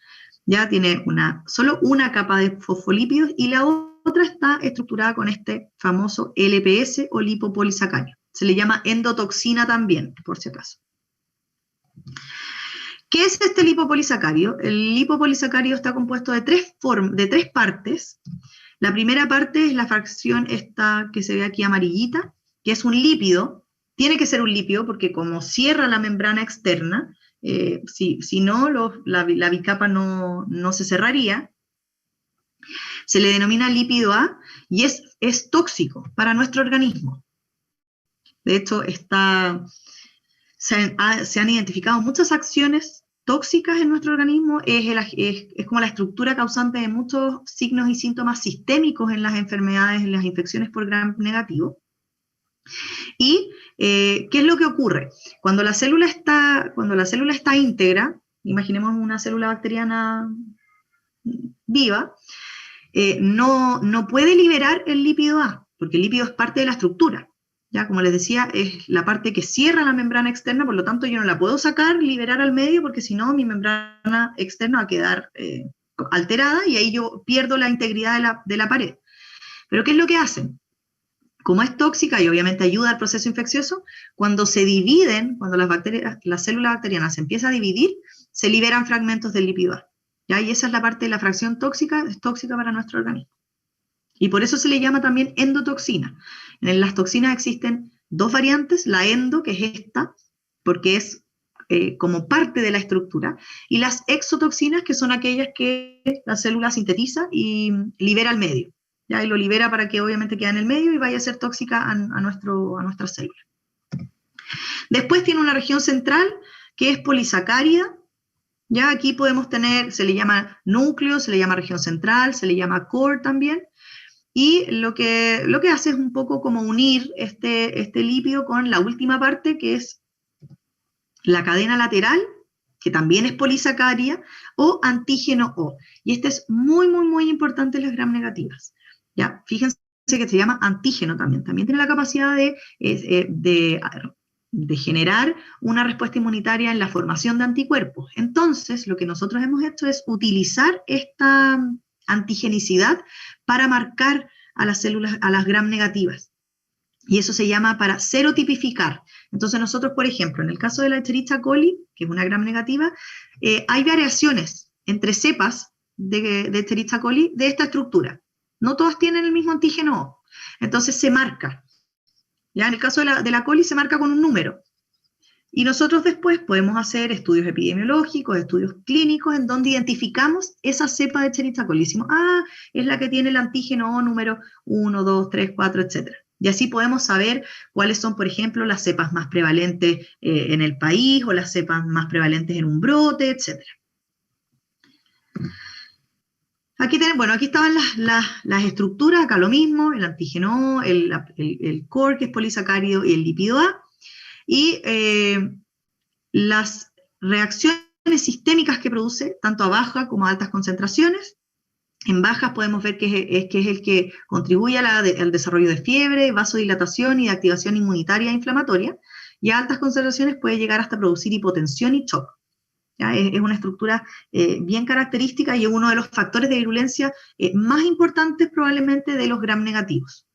Ya tiene solo una capa de fosfolípidos y la otra está estructurada con este famoso LPS o lipopolisacárido. Se le llama endotoxina también, por si acaso. ¿Qué es este lipopolisacárido? El lipopolisacárido está compuesto de tres partes. La primera parte es la fracción esta que se ve aquí amarillita, que es un lípido. Tiene que ser un lípido porque como cierra la membrana externa, si no, la bicapa no se cerraría. Se le denomina lípido A y es tóxico para nuestro organismo. De hecho, se han identificado muchas acciones tóxicas en nuestro organismo. Es como la estructura causante de muchos signos y síntomas sistémicos en las enfermedades, en las infecciones por gram negativo. ¿Y qué es lo que ocurre? Cuando la célula está íntegra, imaginemos una célula bacteriana viva, no puede liberar el lípido A, porque el lípido es parte de la estructura. Ya, como les decía, es la parte que cierra la membrana externa, por lo tanto yo no la puedo sacar, liberar al medio, porque si no mi membrana externa va a quedar alterada y ahí yo pierdo la integridad de la pared. Pero ¿qué es lo que hacen? Como es tóxica y obviamente ayuda al proceso infeccioso, cuando se dividen, cuando las células bacterianas se empiezan a dividir, se liberan fragmentos del lípido A. ¿Ya? Y esa es la parte de la fracción tóxica, es tóxica para nuestro organismo. Y por eso se le llama también endotoxina. En las toxinas existen dos variantes, la endo, que es esta, porque es como parte de la estructura, y las exotoxinas, que son aquellas que la célula sintetiza y libera al medio. ¿Ya? Y lo libera para que obviamente quede en el medio y vaya a ser tóxica a nuestra célula. Después tiene una región central, que es polisacárida. Ya aquí podemos tener, se le llama núcleo, se le llama región central, se le llama core también. Y lo que hace es un poco como unir este lípido con la última parte, que es la cadena lateral, que también es polisacárida, o antígeno O. Y este es muy, muy, muy importante en las gram negativas. ¿Ya? Fíjense que se llama antígeno también. También tiene la capacidad de generar una respuesta inmunitaria en la formación de anticuerpos. Entonces, lo que nosotros hemos hecho es utilizar esta antigenicidad para marcar a las células, a las gram negativas. Y eso se llama para serotipificar. Entonces nosotros, por ejemplo, en el caso de la Escherichia coli, que es una gram negativa, hay variaciones entre cepas de Escherichia coli de esta estructura. No todas tienen el mismo antígeno O. Entonces se marca. ¿Ya? En el caso de la coli se marca con un número. Y nosotros después podemos hacer estudios epidemiológicos, estudios clínicos, en donde identificamos esa cepa de Escherichia coli. Decimos, es la que tiene el antígeno O número 1, 2, 3, 4, etc. Y así podemos saber cuáles son, por ejemplo, las cepas más prevalentes en el país, o las cepas más prevalentes en un brote, etc. Aquí estaban las estructuras, acá lo mismo, el antígeno O, el core, que es polisacárido, y el lípido A. Y las reacciones sistémicas que produce, tanto a baja como a altas concentraciones. En bajas podemos ver que es el que contribuye al desarrollo de fiebre, vasodilatación y de activación inmunitaria e inflamatoria, y a altas concentraciones puede llegar hasta producir hipotensión y shock. ¿Ya? Es una estructura bien característica y es uno de los factores de virulencia más importantes probablemente de los gram negativos.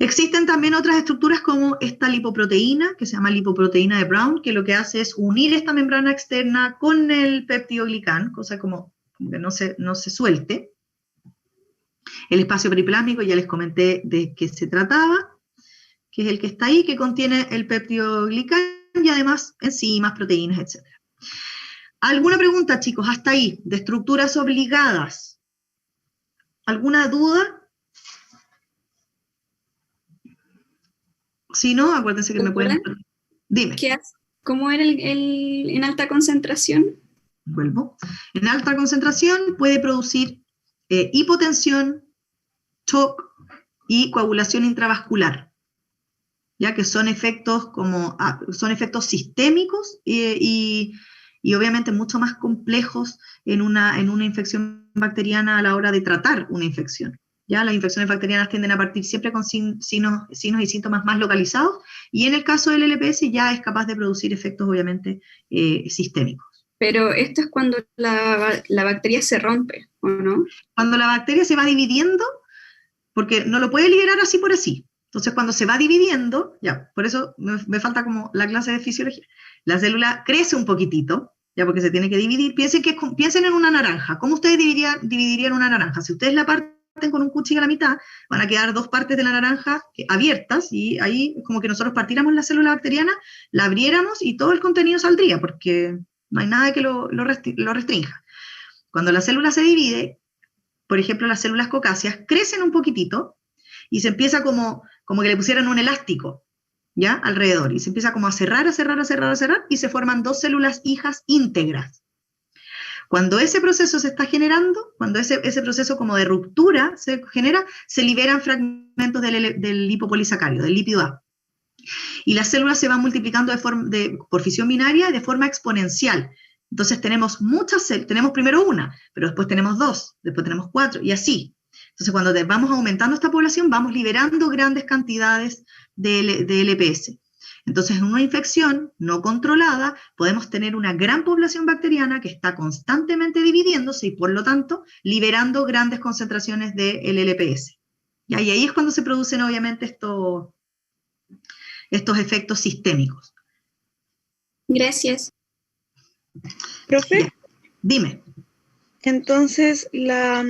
Existen también otras estructuras como esta lipoproteína, que se llama lipoproteína de Brown, que lo que hace es unir esta membrana externa con el peptidoglicán, cosa como que no se suelte. El espacio periplásmico, ya les comenté de qué se trataba, que es el que está ahí, que contiene el peptidoglicán y además enzimas, proteínas, etc. ¿Alguna pregunta, chicos, hasta ahí, de estructuras obligadas? ¿Alguna duda? Si no, acuérdense que me pueden... Dime. ¿Cómo era en alta concentración? Vuelvo. En alta concentración puede producir hipotensión, shock y coagulación intravascular, ya que son efectos sistémicos y obviamente mucho más complejos en una infección bacteriana a la hora de tratar una infección. Ya las infecciones bacterianas tienden a partir siempre con signos y síntomas más localizados, y en el caso del LPS ya es capaz de producir efectos obviamente sistémicos. Pero esto es cuando la bacteria se rompe, ¿o no? Cuando la bacteria se va dividiendo, porque no lo puede liberar así por así. Entonces, cuando se va dividiendo, ya, por eso me falta como la clase de fisiología, la célula crece un poquitito, ya porque se tiene que dividir. Piensen en una naranja. ¿Cómo ustedes dividirían una naranja? Si ustedes la parten con un cuchillo a la mitad, van a quedar dos partes de la naranja abiertas, y ahí es como que nosotros partiéramos la célula bacteriana, la abriéramos y todo el contenido saldría, porque no hay nada que lo restrinja. Cuando la célula se divide, por ejemplo, las células cocáceas crecen un poquitito y se empieza como que le pusieran un elástico, ¿ya? Alrededor, y se empieza como a cerrar, y se forman dos células hijas íntegras. Cuando ese proceso se está generando, cuando ese proceso como de ruptura se genera, se liberan fragmentos del lipopolisacárido, del lípido A. Y las células se van multiplicando por fisión binaria de forma exponencial. Entonces tenemos muchas células, tenemos primero una, pero después tenemos dos, después tenemos cuatro, y así. Entonces cuando vamos aumentando esta población, vamos liberando grandes cantidades de LPS. Entonces en una infección no controlada, podemos tener una gran población bacteriana que está constantemente dividiéndose y por lo tanto liberando grandes concentraciones del LPS. Y ahí es cuando se producen obviamente estos efectos sistémicos. Gracias. Profe, Ya. Dime. Entonces la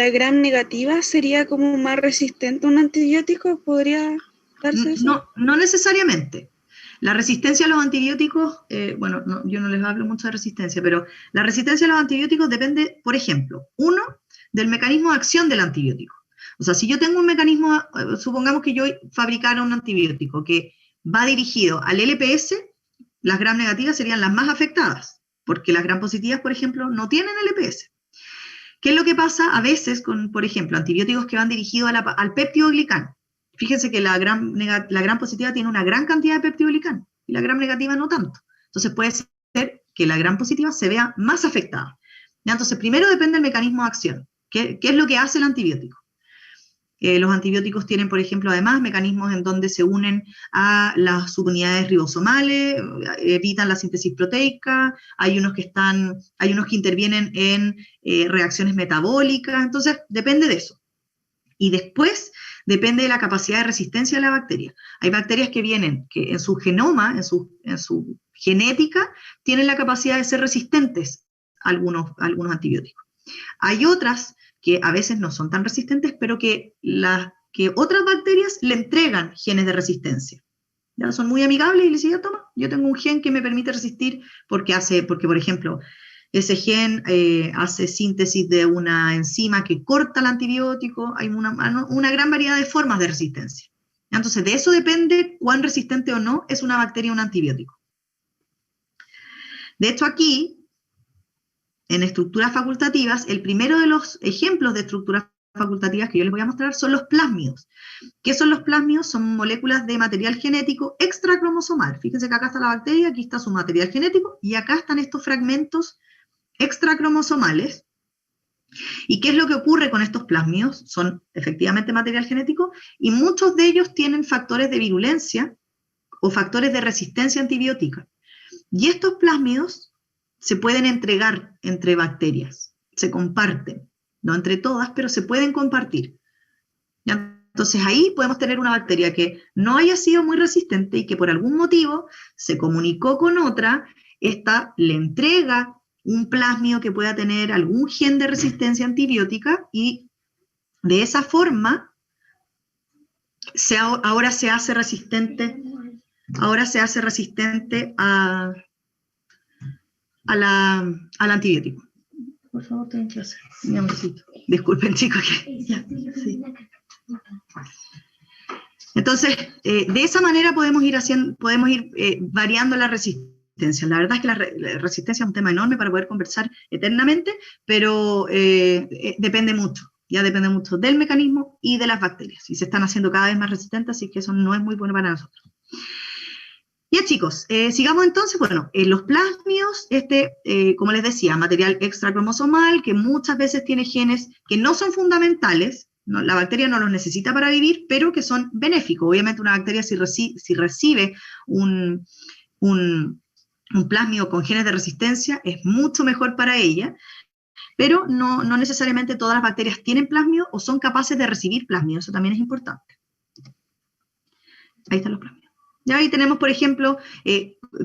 gram negativa sería como más resistente a un antibiótico, ¿podría darse eso? No necesariamente. La resistencia a los antibióticos, yo no les hablo mucho de resistencia, pero la resistencia a los antibióticos depende, por ejemplo, uno, del mecanismo de acción del antibiótico. O sea, si yo tengo un mecanismo, supongamos que yo fabricara un antibiótico que va dirigido al LPS, las gram negativas serían las más afectadas, porque las gram positivas, por ejemplo, no tienen LPS. ¿Qué es lo que pasa a veces con, por ejemplo, antibióticos que van dirigidos al peptidoglicán? Fíjense que la gram positiva tiene una gran cantidad de peptidoglicán y la gram negativa no tanto. Entonces puede ser que la gram positiva se vea más afectada. ¿Ya? Entonces primero depende del mecanismo de acción. ¿Qué es lo que hace el antibiótico? Los antibióticos tienen, por ejemplo, además mecanismos en donde se unen a las subunidades ribosomales, evitan la síntesis proteica, hay unos que intervienen en reacciones metabólicas, entonces depende de eso. Y después depende de la capacidad de resistencia de la bacteria. Hay bacterias que en su genoma, en su genética, tienen la capacidad de ser resistentes a algunos antibióticos. Hay otras que a veces no son tan resistentes, pero que otras bacterias le entregan genes de resistencia. ¿Ya? Son muy amigables y le dicen, toma, yo tengo un gen que me permite resistir porque, por ejemplo, ese gen hace síntesis de una enzima que corta el antibiótico. Hay una gran variedad de formas de resistencia. Entonces, de eso depende cuán resistente o no es una bacteria a un antibiótico. De hecho, aquí, en estructuras facultativas, el primero de los ejemplos de estructuras facultativas que yo les voy a mostrar son los plásmidos. ¿Qué son los plásmidos? Son moléculas de material genético extracromosomal. Fíjense que acá está la bacteria, aquí está su material genético, y acá están estos fragmentos extracromosomales. ¿Y qué es lo que ocurre con estos plásmidos? Son efectivamente material genético, y muchos de ellos tienen factores de virulencia o factores de resistencia antibiótica. Y estos plásmidos se pueden entregar entre bacterias, se comparten, no entre todas, pero se pueden compartir. ¿Ya? Entonces ahí podemos tener una bacteria que no haya sido muy resistente y que por algún motivo se comunicó con otra, esta le entrega un plasmio que pueda tener algún gen de resistencia antibiótica y de esa forma ahora se hace resistente al antibiótico. Por favor, tengo que hacer mi amorcito. Disculpen, chicos. Ya, sí. Entonces, de esa manera podemos ir variando la resistencia. La verdad es que la resistencia es un tema enorme para poder conversar eternamente, pero depende mucho. Ya depende mucho del mecanismo y de las bacterias. Y se están haciendo cada vez más resistentes, así que eso no es muy bueno para nosotros. Ya, chicos, sigamos entonces. Bueno, los plasmios, como les decía, material extracromosomal, que muchas veces tiene genes que no son fundamentales, ¿no? La bacteria no los necesita para vivir, pero que son benéficos. Obviamente una bacteria si recibe un plasmio con genes de resistencia, es mucho mejor para ella, pero no necesariamente todas las bacterias tienen plasmio o son capaces de recibir plasmio, eso también es importante. Ahí están los plasmios. Y ahí tenemos, por ejemplo,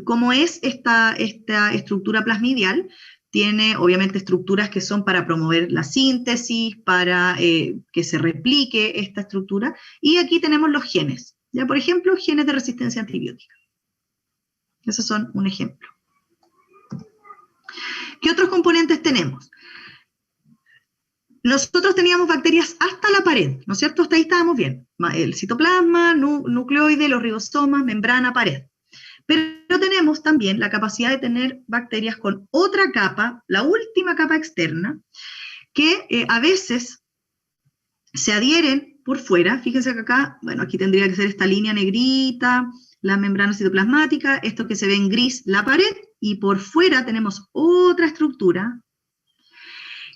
cómo es esta estructura plasmidial. Tiene, obviamente, estructuras que son para promover la síntesis, para que se replique esta estructura. Y aquí tenemos los genes. Ya, por ejemplo, genes de resistencia antibiótica. Esos son un ejemplo. ¿Qué otros componentes tenemos? Nosotros teníamos bacterias hasta la pared, ¿no es cierto? Hasta ahí estábamos bien. El citoplasma, nucleoide, los ribosomas, membrana, pared. Pero tenemos también la capacidad de tener bacterias con otra capa, la última capa externa, que a veces se adhieren por fuera. Fíjense que acá, bueno, aquí tendría que ser esta línea negrita, la membrana citoplasmática, esto que se ve en gris, la pared, y por fuera tenemos otra estructura,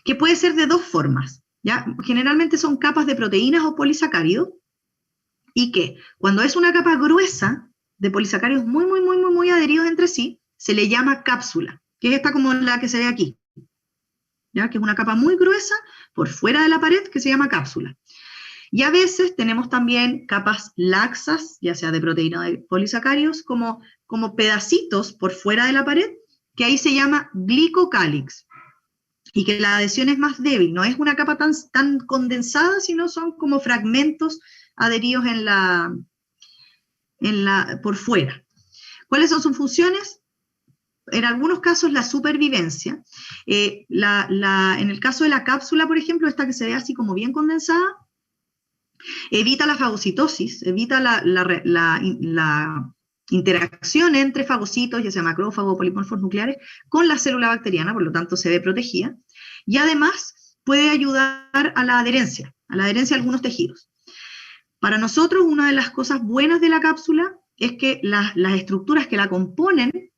que puede ser de dos formas, ¿ya? Generalmente son capas de proteínas o polisacáridos, y que cuando es una capa gruesa de polisacáridos muy adheridos entre sí, se le llama cápsula, que es esta como la que se ve aquí, ¿ya? Que es una capa muy gruesa por fuera de la pared que se llama cápsula. Y a veces tenemos también capas laxas, ya sea de proteína o de polisacáridos, como pedacitos por fuera de la pared, que ahí se llama glicocálix. Y que la adhesión es más débil, no es una capa tan condensada, sino son como fragmentos adheridos por fuera. ¿Cuáles son sus funciones? En algunos casos la supervivencia. En el caso de la cápsula, por ejemplo, esta que se ve así como bien condensada, evita la fagocitosis, evita la interacción entre fagocitos, ya sea macrófagos o polimorfos nucleares, con la célula bacteriana, por lo tanto se ve protegida, y además puede ayudar a la adherencia a algunos tejidos. Para nosotros, una de las cosas buenas de la cápsula es que las estructuras que la componen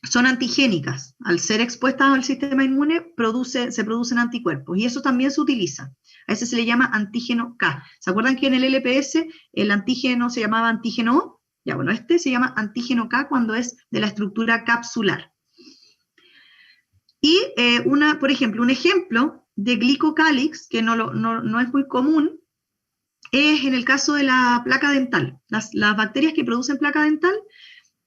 son antigénicas. Al ser expuestas al sistema inmune, se producen anticuerpos, y eso también se utiliza. A ese se le llama antígeno K. ¿Se acuerdan que en el LPS el antígeno se llamaba antígeno O? Ya, bueno, este se llama antígeno K cuando es de la estructura capsular. Y, por ejemplo, un ejemplo de glicocálix, que no es muy común, es en el caso de la placa dental. Las bacterias que producen placa dental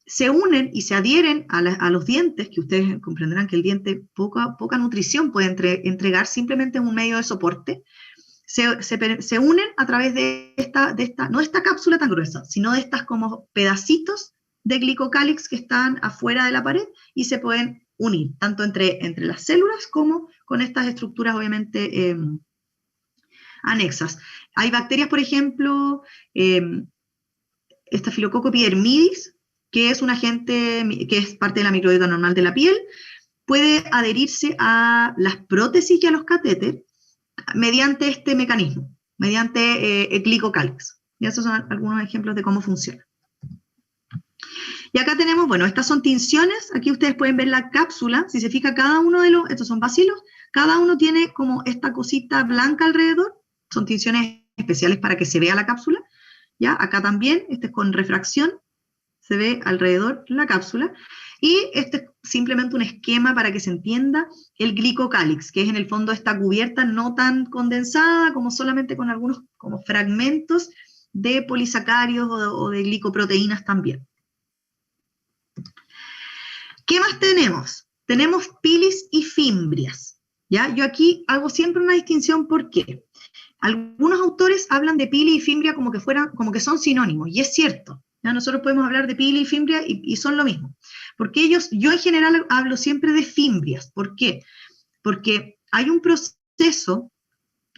se unen y se adhieren a los dientes, que ustedes comprenderán que el diente poca nutrición puede entregar, simplemente en un medio de soporte. Se unen a través de no esta cápsula tan gruesa, sino de estas como pedacitos de glicocálix que están afuera de la pared y se pueden unir, tanto entre las células como con estas estructuras obviamente anexas. Hay bacterias, por ejemplo, Staphylococcus epidermidis, que es un agente que es parte de la microbiota normal de la piel, puede adherirse a las prótesis y a los catéteres mediante este mecanismo, mediante el glicocálix. Y esos son algunos ejemplos de cómo funciona. Y acá tenemos, bueno, estas son tinciones. Aquí ustedes pueden ver la cápsula. Si se fija, cada uno de estos son bacilos, cada uno tiene como esta cosita blanca alrededor. Son tinciones especiales para que se vea la cápsula. ¿Ya? Acá también, este es con refracción, se ve alrededor la cápsula. Y simplemente un esquema para que se entienda el glicocálix, que es en el fondo esta cubierta no tan condensada, como solamente con algunos como fragmentos de polisacáridos o de glicoproteínas también. ¿Qué más tenemos? Tenemos pilis y fimbrias, ¿ya? Yo aquí hago siempre una distinción, ¿por qué? Algunos autores hablan de pili y fimbria como que son sinónimos, y es cierto. ¿Ya? Nosotros podemos hablar de pili y fimbria y son lo mismo. Porque yo en general hablo siempre de fimbrias. ¿Por qué? Porque hay un proceso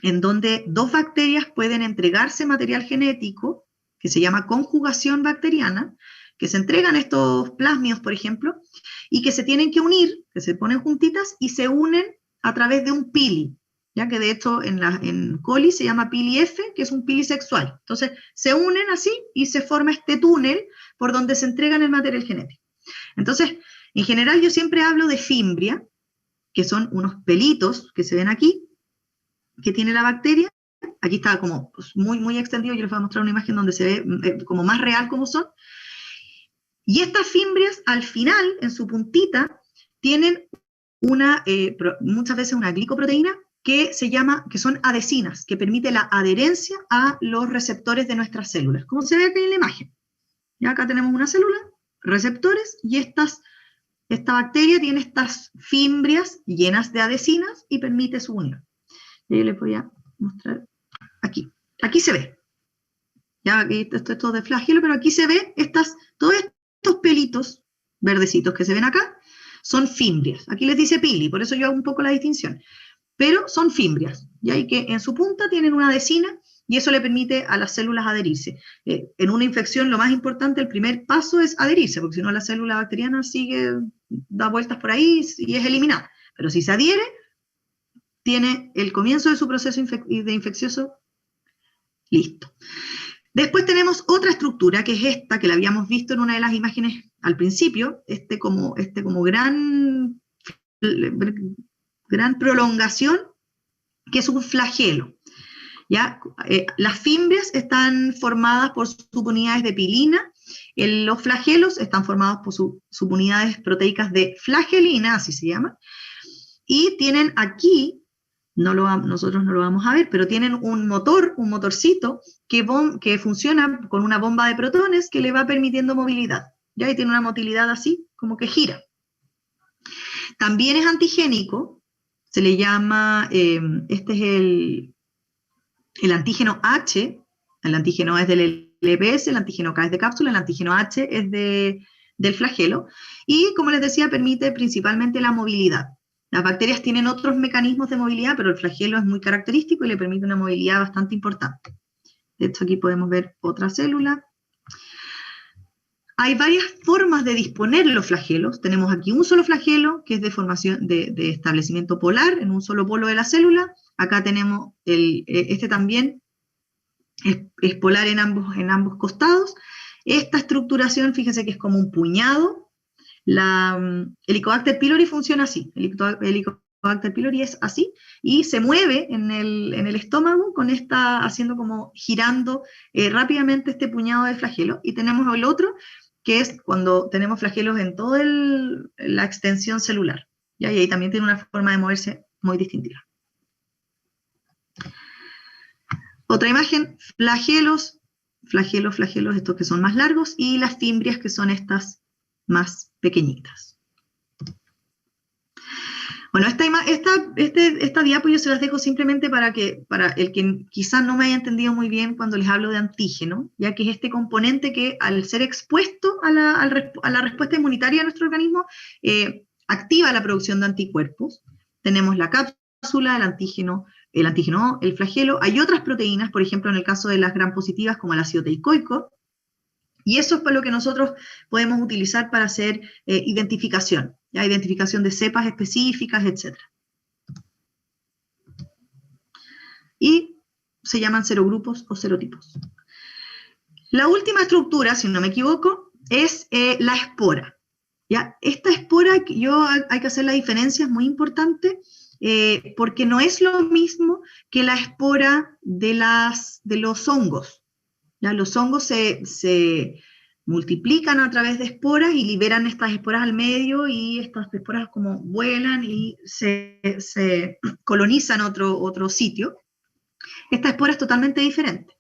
en donde dos bacterias pueden entregarse material genético, que se llama conjugación bacteriana, que se entregan estos plasmios, por ejemplo, y que se tienen que unir, que se ponen juntitas y se unen a través de un pili, ya que de hecho en coli se llama pili F, que es un pili sexual. Entonces se unen así y se forma este túnel por donde se entregan el material genético. Entonces, en general yo siempre hablo de fimbria, que son unos pelitos que se ven aquí, que tiene la bacteria. Aquí está como muy, muy extendido, yo les voy a mostrar una imagen donde se ve como más real como son. Y estas fimbrias, al final, en su puntita, tienen muchas veces una glicoproteína que son adhesinas, que permite la adherencia a los receptores de nuestras células, como se ve aquí en la imagen. Y acá tenemos una célula, receptores, y esta bacteria tiene estas fimbrias llenas de adhesinas y permite su unión. Y yo les voy a mostrar aquí. Aquí se ve. Ya aquí esto es todo de flagelo, pero aquí se ve todos estos pelitos verdecitos que se ven acá, son fimbrias. Aquí les dice pili, por eso yo hago un poco la distinción. Pero son fimbrias, ya que en su punta tienen una adhesina y eso le permite a las células adherirse. En una infección lo más importante, el primer paso es adherirse, porque si no la célula bacteriana da vueltas por ahí y es eliminada. Pero si se adhiere, tiene el comienzo de su proceso de infeccioso listo. Después tenemos otra estructura, que es esta, que la habíamos visto en una de las imágenes al principio, como gran prolongación, que es un flagelo. ¿Ya? Las fimbrias están formadas por subunidades de pilina, los flagelos están formados por subunidades proteicas de flagelina, así se llama, y tienen aquí, nosotros no lo vamos a ver, pero tienen un motorcito que funciona con una bomba de protones que le va permitiendo movilidad, ¿ya? Y tiene una motilidad así, como que gira. También es antigénico, se le llama, este es el antígeno H, el antígeno es del LPS, el antígeno K es de cápsula, el antígeno H es del flagelo, y como les decía, permite principalmente la movilidad. Las bacterias tienen otros mecanismos de movilidad, pero el flagelo es muy característico y le permite una movilidad bastante importante. De hecho, aquí podemos ver otra célula. Hay varias formas de disponer los flagelos. Tenemos aquí un solo flagelo, que es de formación de establecimiento polar, en un solo polo de la célula. Acá tenemos, este también es polar en ambos costados. Esta estructuración, fíjense que es como un puñado. El Helicobacter pylori funciona así. El Helicobacter pylori es así, y se mueve en el estómago haciendo como girando rápidamente este puñado de flagelos. Y tenemos el otro, que es cuando tenemos flagelos en toda la extensión celular. ¿Ya? Y ahí también tiene una forma de moverse muy distintiva. Otra imagen, flagelos, estos que son más largos, y las fimbrias, que son estas más pequeñitas. Bueno, esta diapo yo se las dejo simplemente para el que quizás no me haya entendido muy bien cuando les hablo de antígeno, ya que es este componente que al ser expuesto a la respuesta inmunitaria de nuestro organismo, activa la producción de anticuerpos. Tenemos la cápsula, el antígeno, el flagelo. Hay otras proteínas, por ejemplo, en el caso de las gram positivas, como el ácido teicoico, y eso es para lo que nosotros podemos utilizar para hacer identificación, ¿ya? Identificación de cepas específicas, etc. Y se llaman serogrupos o serotipos. La última estructura, si no me equivoco, es la espora, ¿ya? Esta espora, hay que hacer la diferencia, es muy importante, porque no es lo mismo que la espora de los hongos. ¿Ya? Los hongos multiplican a través de esporas y liberan estas esporas al medio, y estas esporas como vuelan y se colonizan otro sitio. Esta espora es totalmente diferente.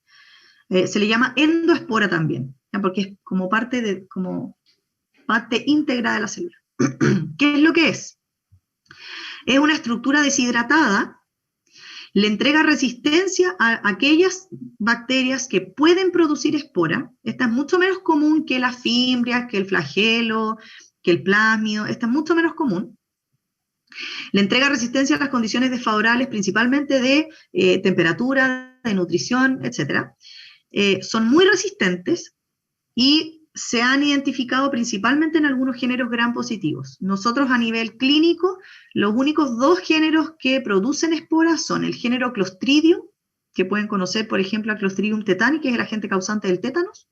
Se le llama endoespora también, ¿ya? Porque es como parte íntegra de la célula. ¿Qué es lo que es? Es una estructura deshidratada, le entrega resistencia a aquellas bacterias que pueden producir espora. Esta es mucho menos común que la fimbria, que el flagelo, que el plásmido. Esta es mucho menos común. Le entrega resistencia a las condiciones desfavorables, principalmente de temperatura, de nutrición, etc. Son muy resistentes y se han identificado principalmente en algunos géneros gram positivos. Nosotros a nivel clínico, los únicos 2 géneros que producen esporas son el género Clostridium, que pueden conocer, por ejemplo, a Clostridium tetani, que es el agente causante del tétanos,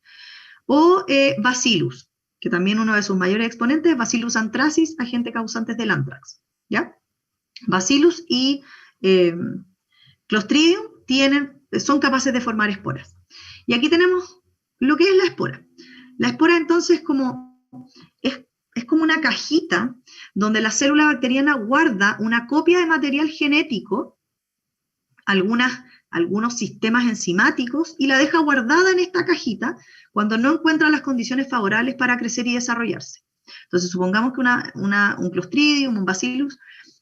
o Bacillus, que también uno de sus mayores exponentes es Bacillus anthracis, agente causante del anthrax, ¿ya? Bacillus y Clostridium son capaces de formar esporas. Y aquí tenemos lo que es la espora. La espora entonces es como una cajita donde la célula bacteriana guarda una copia de material genético, algunos sistemas enzimáticos, y la deja guardada en esta cajita cuando no encuentra las condiciones favorables para crecer y desarrollarse. Entonces supongamos que un Clostridium, un Bacillus,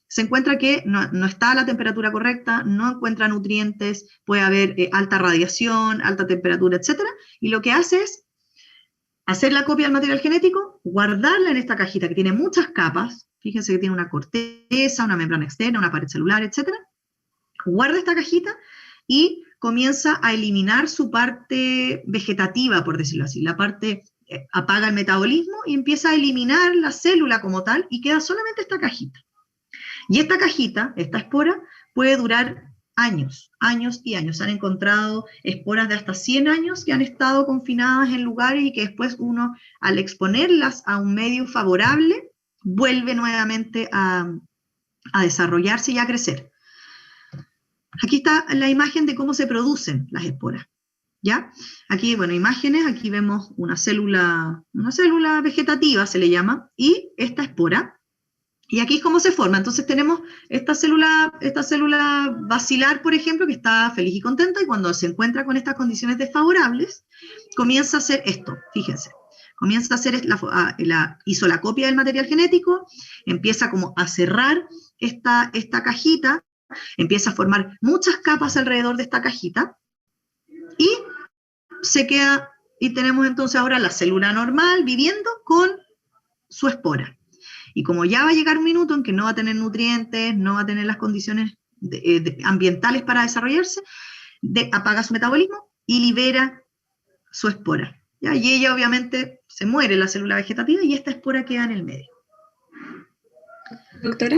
se encuentra que no está a la temperatura correcta, no encuentra nutrientes, puede haber alta radiación, alta temperatura, etc. Y lo que hace es hacer la copia del material genético, guardarla en esta cajita que tiene muchas capas. Fíjense que tiene una corteza, una membrana externa, una pared celular, etc. Guarda esta cajita y comienza a eliminar su parte vegetativa, por decirlo así. La parte apaga el metabolismo y empieza a eliminar la célula como tal, y queda solamente esta cajita. Y esta cajita, esta espora, puede durar años, años y años. Se han encontrado esporas de hasta 100 años que han estado confinadas en lugares y que después uno, al exponerlas a un medio favorable, vuelve nuevamente a desarrollarse y a crecer. Aquí está la imagen de cómo se producen las esporas, ¿ya? Aquí, bueno, imágenes, aquí vemos una célula vegetativa, se le llama, y esta espora. Y aquí es cómo se forma. Entonces tenemos esta célula bacilar, por ejemplo, que está feliz y contenta, y cuando se encuentra con estas condiciones desfavorables, comienza a hacer esto, fíjense. Comienza a hacer, hizo la copia del material genético, empieza como a cerrar esta cajita, empieza a formar muchas capas alrededor de esta cajita, y se queda, y tenemos entonces ahora la célula normal viviendo con su espora. Y como ya va a llegar un minuto en que no va a tener nutrientes, no va a tener las condiciones ambientales para desarrollarse, apaga su metabolismo y libera su espora, ¿ya? Y ella obviamente se muere, la célula vegetativa, y esta espora queda en el medio. Doctora,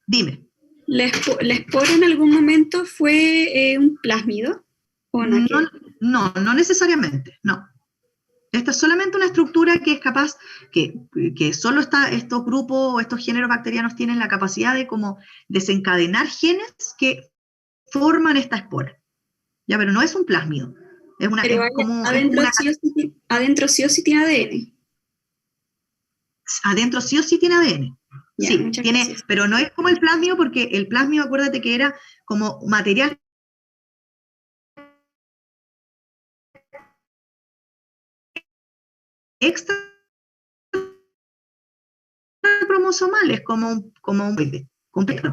Dime. ¿la espora en algún momento fue un plásmido? ¿O No necesariamente, no. Esta es solamente una estructura que es capaz, que solo estos grupos o estos géneros bacterianos tienen la capacidad de como desencadenar genes que forman esta espora. Ya, pero no es un plásmido. Adentro sí o sí tiene ADN. Adentro sí o sí tiene ADN. Ya, sí, tiene, pero no es como el plásmido, porque el plásmido, acuérdate que era como material extra cromosomales, como un completo,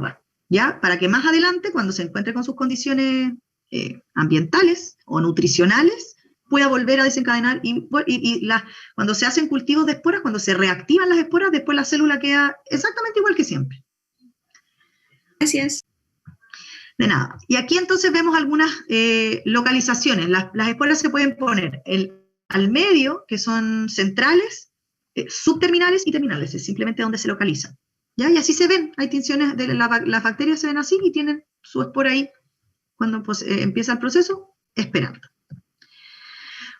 ¿ya? Para que más adelante, cuando se encuentre con sus condiciones ambientales o nutricionales, pueda volver a desencadenar, cuando se hacen cultivos de esporas, cuando se reactivan las esporas, después la célula queda exactamente igual que siempre. Gracias. De nada. Y aquí entonces vemos algunas localizaciones. Las esporas se pueden poner al medio, que son centrales, subterminales y terminales, es simplemente donde se localizan, ¿ya? Y así se ven, hay tinciones, las bacterias se ven así y tienen su espora ahí cuando empieza el proceso, esperando.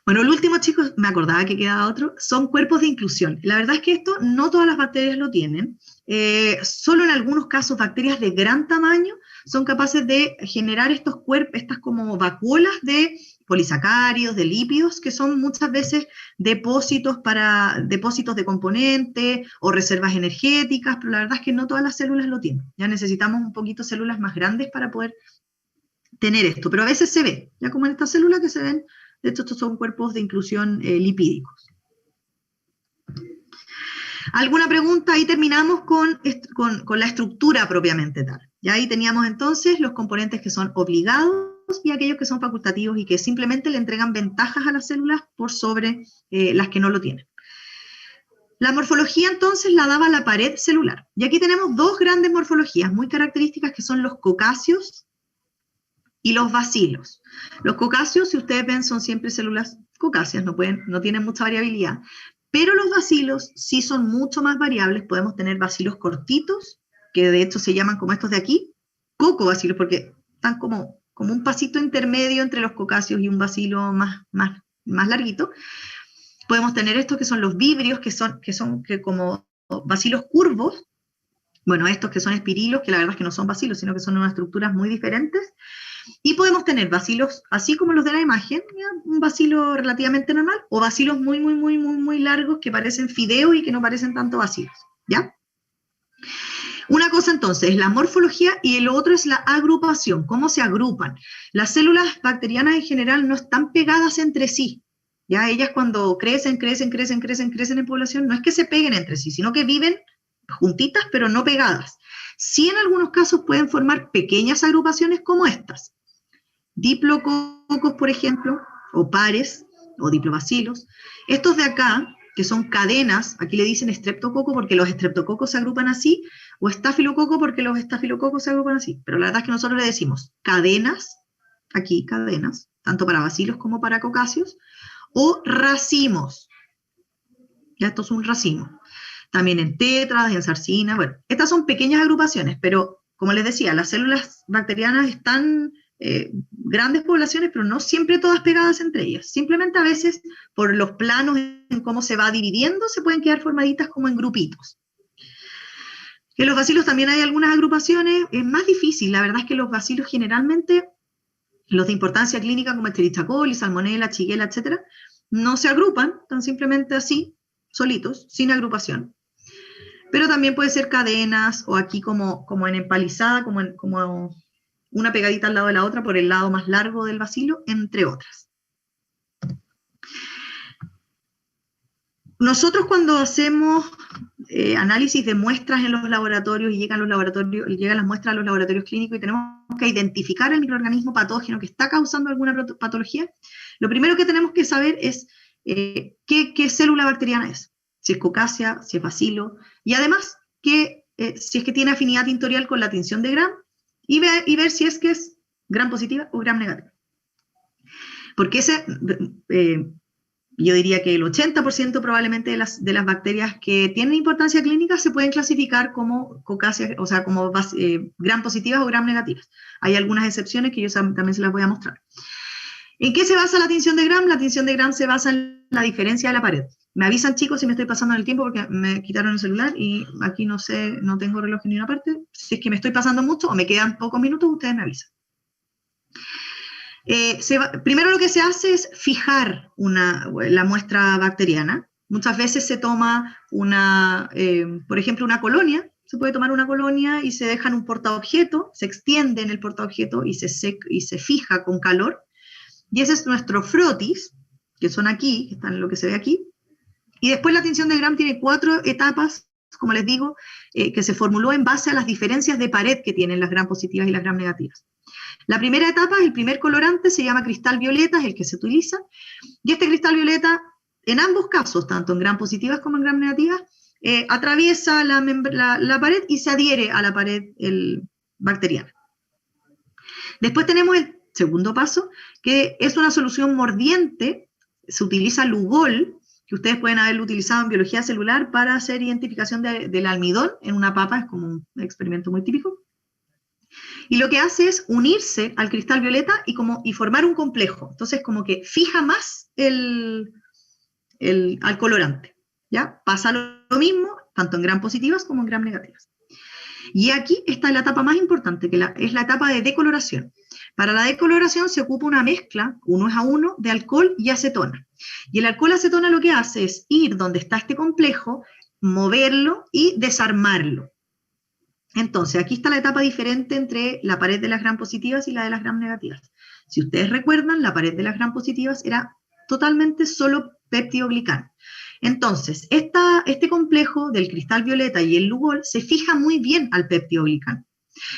Bueno, el último, chicos, me acordaba que quedaba otro, son cuerpos de inclusión. La verdad es que esto no todas las bacterias lo tienen, solo en algunos casos bacterias de gran tamaño son capaces de generar estos cuerpos, estas como vacuolas de polisacáridos, de lípidos, que son muchas veces depósitos de componentes o reservas energéticas, pero la verdad es que no todas las células lo tienen. Ya necesitamos un poquito células más grandes para poder tener esto, pero a veces se ve, ya como en estas células que se ven, de hecho estos son cuerpos de inclusión lipídicos. ¿Alguna pregunta? Ahí terminamos con la estructura propiamente tal. Ya ahí teníamos entonces los componentes que son obligados y aquellos que son facultativos y que simplemente le entregan ventajas a las células por sobre las que no lo tienen. La morfología entonces la daba la pared celular. Y aquí tenemos dos grandes morfologías muy características que son los cocáceos y los bacilos. Los cocáceos, si ustedes ven, son siempre células cocáceas, no tienen mucha variabilidad. Pero los bacilos sí son mucho más variables. Podemos tener bacilos cortitos, que de hecho se llaman como estos de aquí, cocobacilos, porque están como un pasito intermedio entre los cocáceos y un bacilo más larguito. Podemos tener estos que son los víbrios, que son como bacilos curvos. Bueno, estos que son espirilos, que la verdad es que no son bacilos, sino que son unas estructuras muy diferentes. Y podemos tener bacilos, así como los de la imagen, ¿ya? Un bacilo relativamente normal, o bacilos muy largos que parecen fideos y que no parecen tanto bacilos, ¿ya? Una cosa entonces es la morfología y el otro es la agrupación, cómo se agrupan. Las células bacterianas en general no están pegadas entre sí, ¿ya? Ellas cuando crecen en población, no es que se peguen entre sí, sino que viven juntitas pero no pegadas. Sí, en algunos casos pueden formar pequeñas agrupaciones como estas. Diplococos, por ejemplo, o pares, o diplobacilos. Estos de acá, que son cadenas, aquí le dicen estreptococo porque los estreptococos se agrupan así, o estafilococo porque los estafilococos se agrupan así. Pero la verdad es que nosotros le decimos cadenas, aquí cadenas, tanto para bacilos como para cocáceos, o racimos. Ya esto es un racimo. También en tetras, en sarcinas, bueno, estas son pequeñas agrupaciones, pero como les decía, las células bacterianas están grandes poblaciones, pero no siempre todas pegadas entre ellas. Simplemente a veces, por los planos en cómo se va dividiendo, se pueden quedar formaditas como en grupitos. En los bacilos también hay algunas agrupaciones, es más difícil, la verdad es que los bacilos generalmente, los de importancia clínica como Escherichia coli, Salmonella, Shigella, etc., no se agrupan, están simplemente así, solitos, sin agrupación. Pero también puede ser cadenas, o aquí como en empalizada, como una pegadita al lado de la otra, por el lado más largo del bacilo, entre otras. Nosotros cuando hacemos análisis de muestras en los laboratorios y llegan las muestras a los laboratorios clínicos y tenemos que identificar el microorganismo patógeno que está causando alguna patología, lo primero que tenemos que saber es qué célula bacteriana es. Si es cocácea, si es bacilo, y además si es que tiene afinidad tintorial con la tinción de Gram, y ver si es que es Gram positiva o Gram negativa. Porque yo diría que el 80% probablemente de las bacterias que tienen importancia clínica se pueden clasificar como cocáceas, o sea, como Gram positivas o Gram negativas. Hay algunas excepciones que yo también se las voy a mostrar. ¿En qué se basa la tinción de Gram? La tinción de Gram se basa en la diferencia de la pared. Me avisan, chicos, si me estoy pasando en el tiempo porque me quitaron el celular y aquí no sé, no tengo reloj ni una parte. Si es que me estoy pasando mucho o me quedan pocos minutos, ustedes me avisan. Primero lo que se hace es fijar la muestra bacteriana. Muchas veces se toma por ejemplo, una colonia. Se puede tomar una colonia y se deja en un portaobjeto, se extiende en el portaobjeto y se fija con calor. Y ese es nuestro frotis, que son aquí, que están en lo que se ve aquí. Y después la tinción de Gram tiene 4 etapas, como les digo, que se formuló en base a las diferencias de pared que tienen las Gram positivas y las Gram negativas. La primera etapa, el primer colorante, se llama cristal violeta, es el que se utiliza, y este cristal violeta, en ambos casos, tanto en Gram positivas como en Gram negativas, atraviesa la pared y se adhiere a la pared bacteriana. Después tenemos el segundo paso, que es una solución mordiente, se utiliza Lugol, que ustedes pueden haberlo utilizado en biología celular para hacer identificación del almidón en una papa, es como un experimento muy típico. Y lo que hace es unirse al cristal violeta y formar un complejo. Entonces como que fija más al colorante. ¿Ya? Pasa lo mismo, tanto en Gram positivas como en Gram negativas. Y aquí está la etapa más importante, que es la etapa de decoloración. Para la decoloración se ocupa una mezcla, 1:1, de alcohol y acetona. Y el alcohol-acetona lo que hace es ir donde está este complejo, moverlo y desarmarlo. Entonces, aquí está la etapa diferente entre la pared de las gram positivas y la de las gram negativas. Si ustedes recuerdan, la pared de las gram positivas era totalmente solo peptidoglicano. Entonces, este complejo del cristal violeta y el Lugol se fija muy bien al peptidoglicano.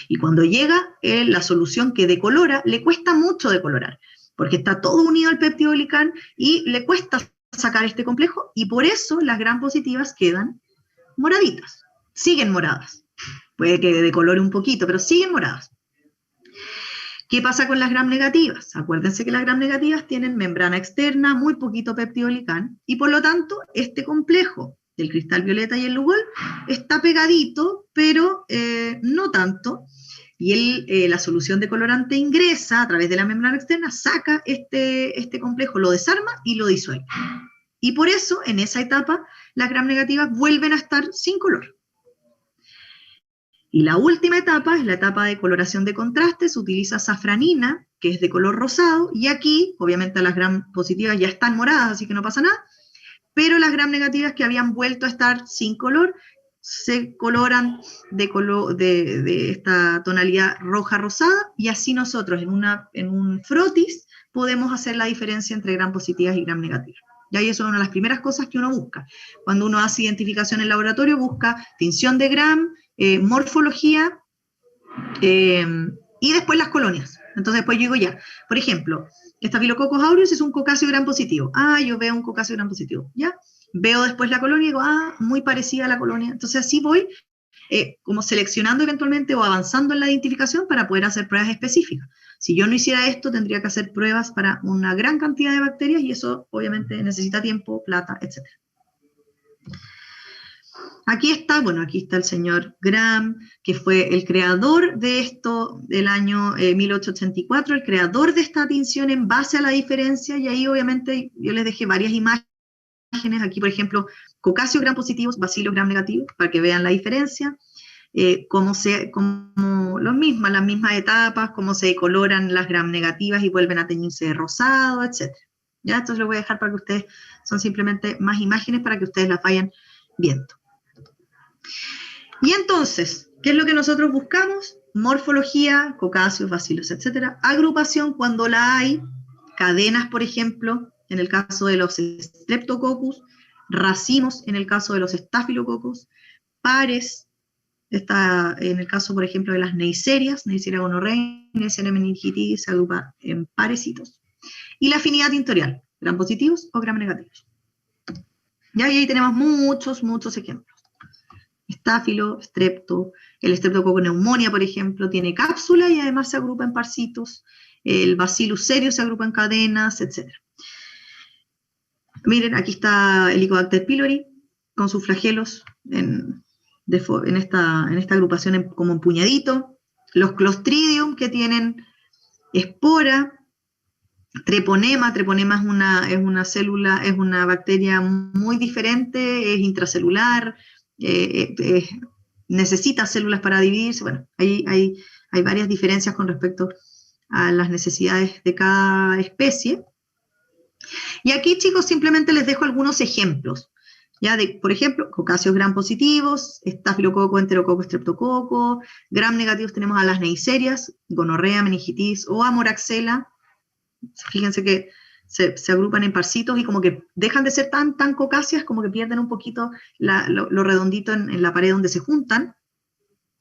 Y cuando llega la solución que decolora, le cuesta mucho decolorar, porque está todo unido al peptidoglicano y le cuesta sacar este complejo, y por eso las gram positivas quedan moraditas, siguen moradas. Puede que decolore un poquito, pero siguen moradas. ¿Qué pasa con las gram negativas? Acuérdense que las gram negativas tienen membrana externa, muy poquito peptidoglicano, y por lo tanto, este complejo del cristal violeta y el Lugol está pegadito, pero no tanto, y la solución decolorante ingresa a través de la membrana externa, saca este complejo, lo desarma y lo disuelve. Y por eso, en esa etapa, las gram negativas vuelven a estar sin color. Y la última etapa es la etapa de coloración de contraste, se utiliza safranina, que es de color rosado, y aquí, obviamente, las gram positivas ya están moradas, así que no pasa nada, pero las gram negativas que habían vuelto a estar sin color, se coloran de esta tonalidad roja-rosada, y así nosotros en un frotis podemos hacer la diferencia entre gram positivas y gram negativas. Y ahí eso es una de las primeras cosas que uno busca. Cuando uno hace identificación en laboratorio, busca tinción de gram, morfología, y después las colonias. Entonces después yo digo ya, por ejemplo, Staphylococcus aureus es un cocáceo gram positivo. Yo veo un cocáceo gram positivo, ¿ya? Veo después la colonia y digo, muy parecida a la colonia. Entonces así voy como seleccionando eventualmente o avanzando en la identificación para poder hacer pruebas específicas. Si yo no hiciera esto, tendría que hacer pruebas para una gran cantidad de bacterias y eso obviamente necesita tiempo, plata, etc. Aquí está el señor Gram, que fue el creador de esto del año 1884, el creador de esta tinción en base a la diferencia, y ahí obviamente yo les dejé varias imágenes, aquí por ejemplo, cocáceos gram positivos, bacilos gram negativos, para que vean la diferencia, las mismas etapas, cómo se decoloran las gram negativas y vuelven a teñirse de rosado, etc. ¿Ya? Esto lo voy a dejar para que ustedes, son simplemente más imágenes para que ustedes las vayan viendo. Y entonces, ¿qué es lo que nosotros buscamos? Morfología, cocáceos, bacilos, etc. Agrupación cuando la hay, cadenas, por ejemplo, en el caso de los Streptococcus, racimos en el caso de los Staphylococcus, pares, en el caso, por ejemplo, de las Neisseria gonorrhoeae, Neisseria meningitis, se agrupa en parecitos. Y la afinidad tintorial, gram positivos o gram negativos. Ya, y ahí tenemos muchos ejemplos. Estáfilo, strepto, el Streptococcus pneumonia, por ejemplo, tiene cápsula y además se agrupa en parcitos. El Bacillus cereus se agrupa en cadenas, etc. Miren, aquí está el Helicobacter pylori con sus flagelos en esta agrupación como en puñadito. Los Clostridium que tienen espora. Treponema es una célula, es una bacteria muy diferente, es intracelular, necesita células para dividirse. Bueno, hay varias diferencias con respecto a las necesidades de cada especie. Y aquí, chicos, simplemente les dejo algunos ejemplos. Ya por ejemplo, cocáceos gram positivos, estafilococo, enterococo, streptococo, gram negativos tenemos a las neiserias, gonorrea, meningitis o amoraxela. Fíjense que se agrupan en parcitos y como que dejan de ser tan cocáceas, como que pierden un poquito lo redondito en la pared donde se juntan.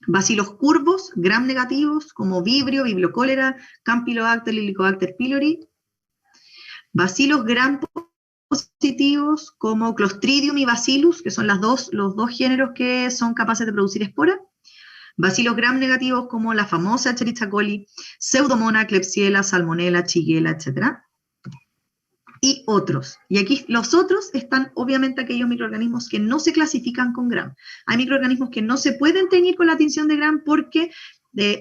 Bacilos curvos, gram negativos, como Vibrio, Bibliocólera, Campylobacter, Helicobacter pylori. Bacilos gram positivos, como Clostridium y Bacillus, que son los dos géneros que son capaces de producir espora. Bacilos gram negativos, como la famosa Escherichia coli, Pseudomonas, Klebsiella, Salmonella, Shigella, etc. Y otros. Y aquí los otros están obviamente aquellos microorganismos que no se clasifican con gram. Hay microorganismos que no se pueden teñir con la tinción de gram porque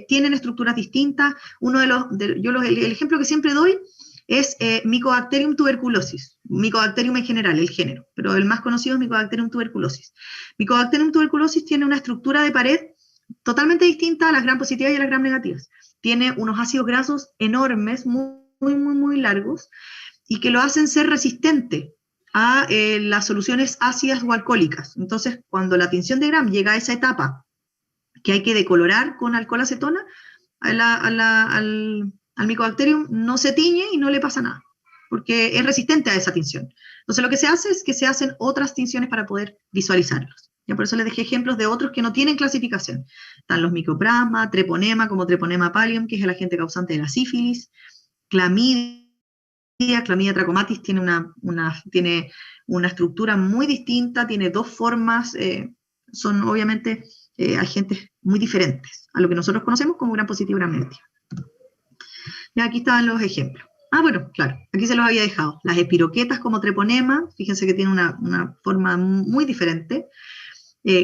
tienen estructuras distintas. El ejemplo que siempre doy es Mycobacterium tuberculosis. Mycobacterium en general, el género, pero el más conocido es Mycobacterium tuberculosis. Mycobacterium tuberculosis tiene una estructura de pared totalmente distinta a las gram positivas y a las gram negativas. tiene unos ácidos grasos enormes, muy largos, y que lo hacen ser resistente a las soluciones ácidas o alcohólicas. Entonces, cuando la tinción de Gram llega a esa etapa que hay que decolorar con alcohol acetona, al Mycobacterium no se tiñe y no le pasa nada, porque es resistente a esa tinción. Entonces lo que se hace es que se hacen otras tinciones para poder visualizarlos. Ya por eso les dejé ejemplos de otros que no tienen clasificación. Están los Mycoplasma, Treponema, como Treponema pallium, que es el agente causante de la sífilis, Clamidia trachomatis tiene una estructura muy distinta, tiene dos formas, son obviamente agentes muy diferentes a lo que nosotros conocemos como gram positivo y gram negativo. Y aquí estaban los ejemplos. Bueno, claro, aquí se los había dejado. Las espiroquetas como Treponema, fíjense que tiene una forma muy diferente.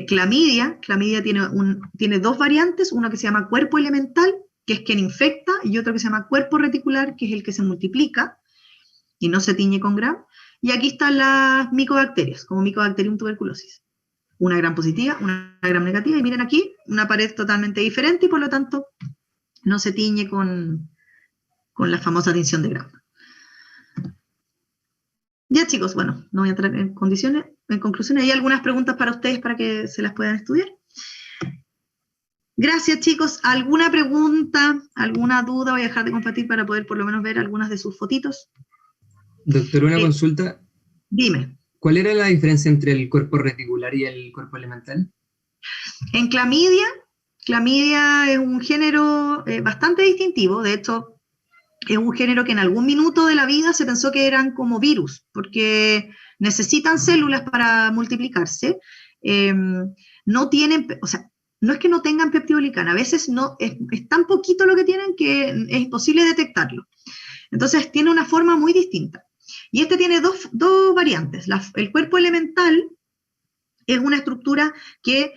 Clamidia tiene dos variantes, uno que se llama cuerpo elemental, que es quien infecta, y otro que se llama cuerpo reticular, que es el que se multiplica y no se tiñe con gram. Y aquí están las micobacterias, como Mycobacterium tuberculosis. Una gram positiva, una gram negativa, y miren aquí, una pared totalmente diferente, y por lo tanto no se tiñe con la famosa tinción de gram. Ya chicos, bueno, no voy a entrar en conclusiones. ¿Hay algunas preguntas para ustedes para que se las puedan estudiar? Gracias chicos. ¿Alguna pregunta, alguna duda? Voy a dejar de compartir para poder por lo menos ver algunas de sus fotitos. Doctor, una consulta. Dime. ¿Cuál era la diferencia entre el cuerpo reticular y el cuerpo elemental? En clamidia es un género bastante distintivo. De hecho, es un género que en algún minuto de la vida se pensó que eran como virus, porque necesitan células para multiplicarse. No tienen, o sea, no es que no tengan peptidoglicana, a veces no, es tan poquito lo que tienen que es imposible detectarlo. Entonces tiene una forma muy distinta. Y este tiene dos variantes. El cuerpo elemental es una estructura que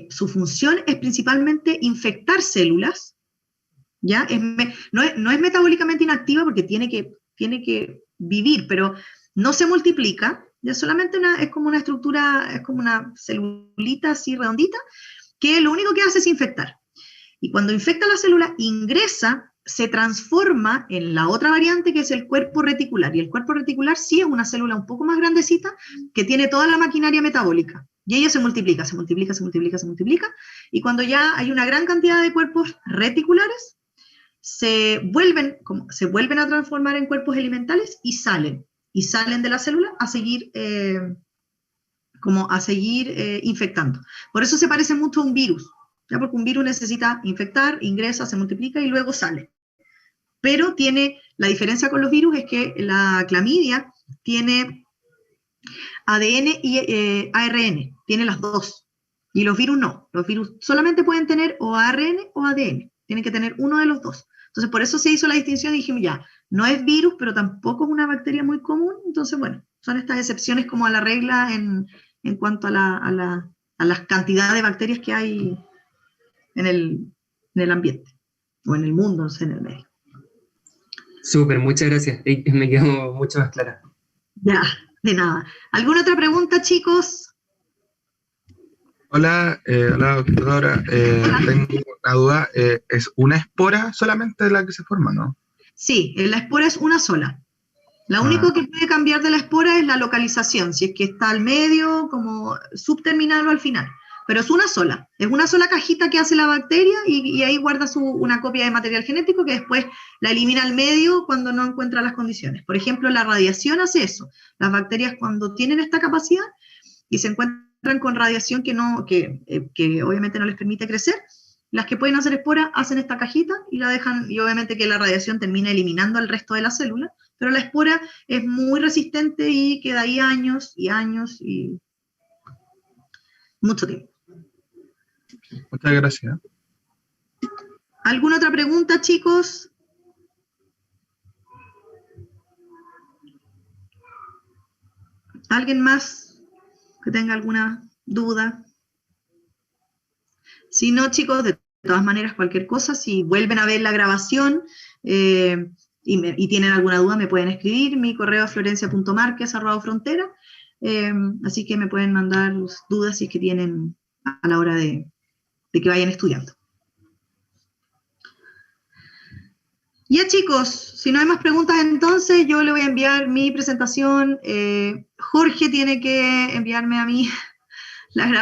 su función es principalmente infectar células, ¿ya? No es metabólicamente inactiva porque tiene que vivir, pero no se multiplica, ya solamente es como una estructura, es como una celulita así redondita, que lo único que hace es infectar. Y cuando infecta la célula, ingresa, se transforma en la otra variante que es el cuerpo reticular. Y el cuerpo reticular sí es una célula un poco más grandecita que tiene toda la maquinaria metabólica. Y ella se multiplica. Y cuando ya hay una gran cantidad de cuerpos reticulares, se vuelven a transformar en cuerpos elementales y salen de la célula a seguir infectando. Por eso se parece mucho a un virus, ¿ya? Porque un virus necesita infectar, ingresa, se multiplica y luego sale. Pero la diferencia con los virus es que la clamidia tiene ADN y ARN, tiene las dos. Y los virus no, los virus solamente pueden tener o ARN o ADN, tienen que tener uno de los dos. Entonces por eso se hizo la distinción y dijimos ya, no es virus, pero tampoco es una bacteria muy común, entonces bueno, son estas excepciones como a la regla en cuanto a las cantidades de bacterias que hay en el ambiente, o en el mundo, no sé, en el medio. Súper, muchas gracias. Me quedo mucho más clara. Ya, de nada. ¿Alguna otra pregunta, chicos? Hola, doctora. Tengo una duda. ¿Es una espora solamente la que se forma, no? Sí, la espora es una sola. Lo único que puede cambiar de la espora es la localización, si es que está al medio, como subterminal o al final. Pero es una sola cajita que hace la bacteria y ahí guarda una copia de material genético que después la elimina al medio cuando no encuentra las condiciones. Por ejemplo, la radiación hace eso. Las bacterias cuando tienen esta capacidad y se encuentran con radiación que obviamente no les permite crecer, las que pueden hacer espora hacen esta cajita y la dejan, y obviamente que la radiación termina eliminando al resto de la célula, pero la espora es muy resistente y queda ahí años y años y mucho tiempo. Muchas gracias. ¿Alguna otra pregunta, chicos? ¿Alguien más que tenga alguna duda? Si no, chicos, de todas maneras, cualquier cosa, si vuelven a ver la grabación y tienen alguna duda, me pueden escribir. Mi correo es florencia.marquez@frontera, así que me pueden mandar dudas si es que tienen a la hora de que vayan estudiando. Ya chicos, si no hay más preguntas entonces yo le voy a enviar mi presentación. Jorge tiene que enviarme a mí la grabación.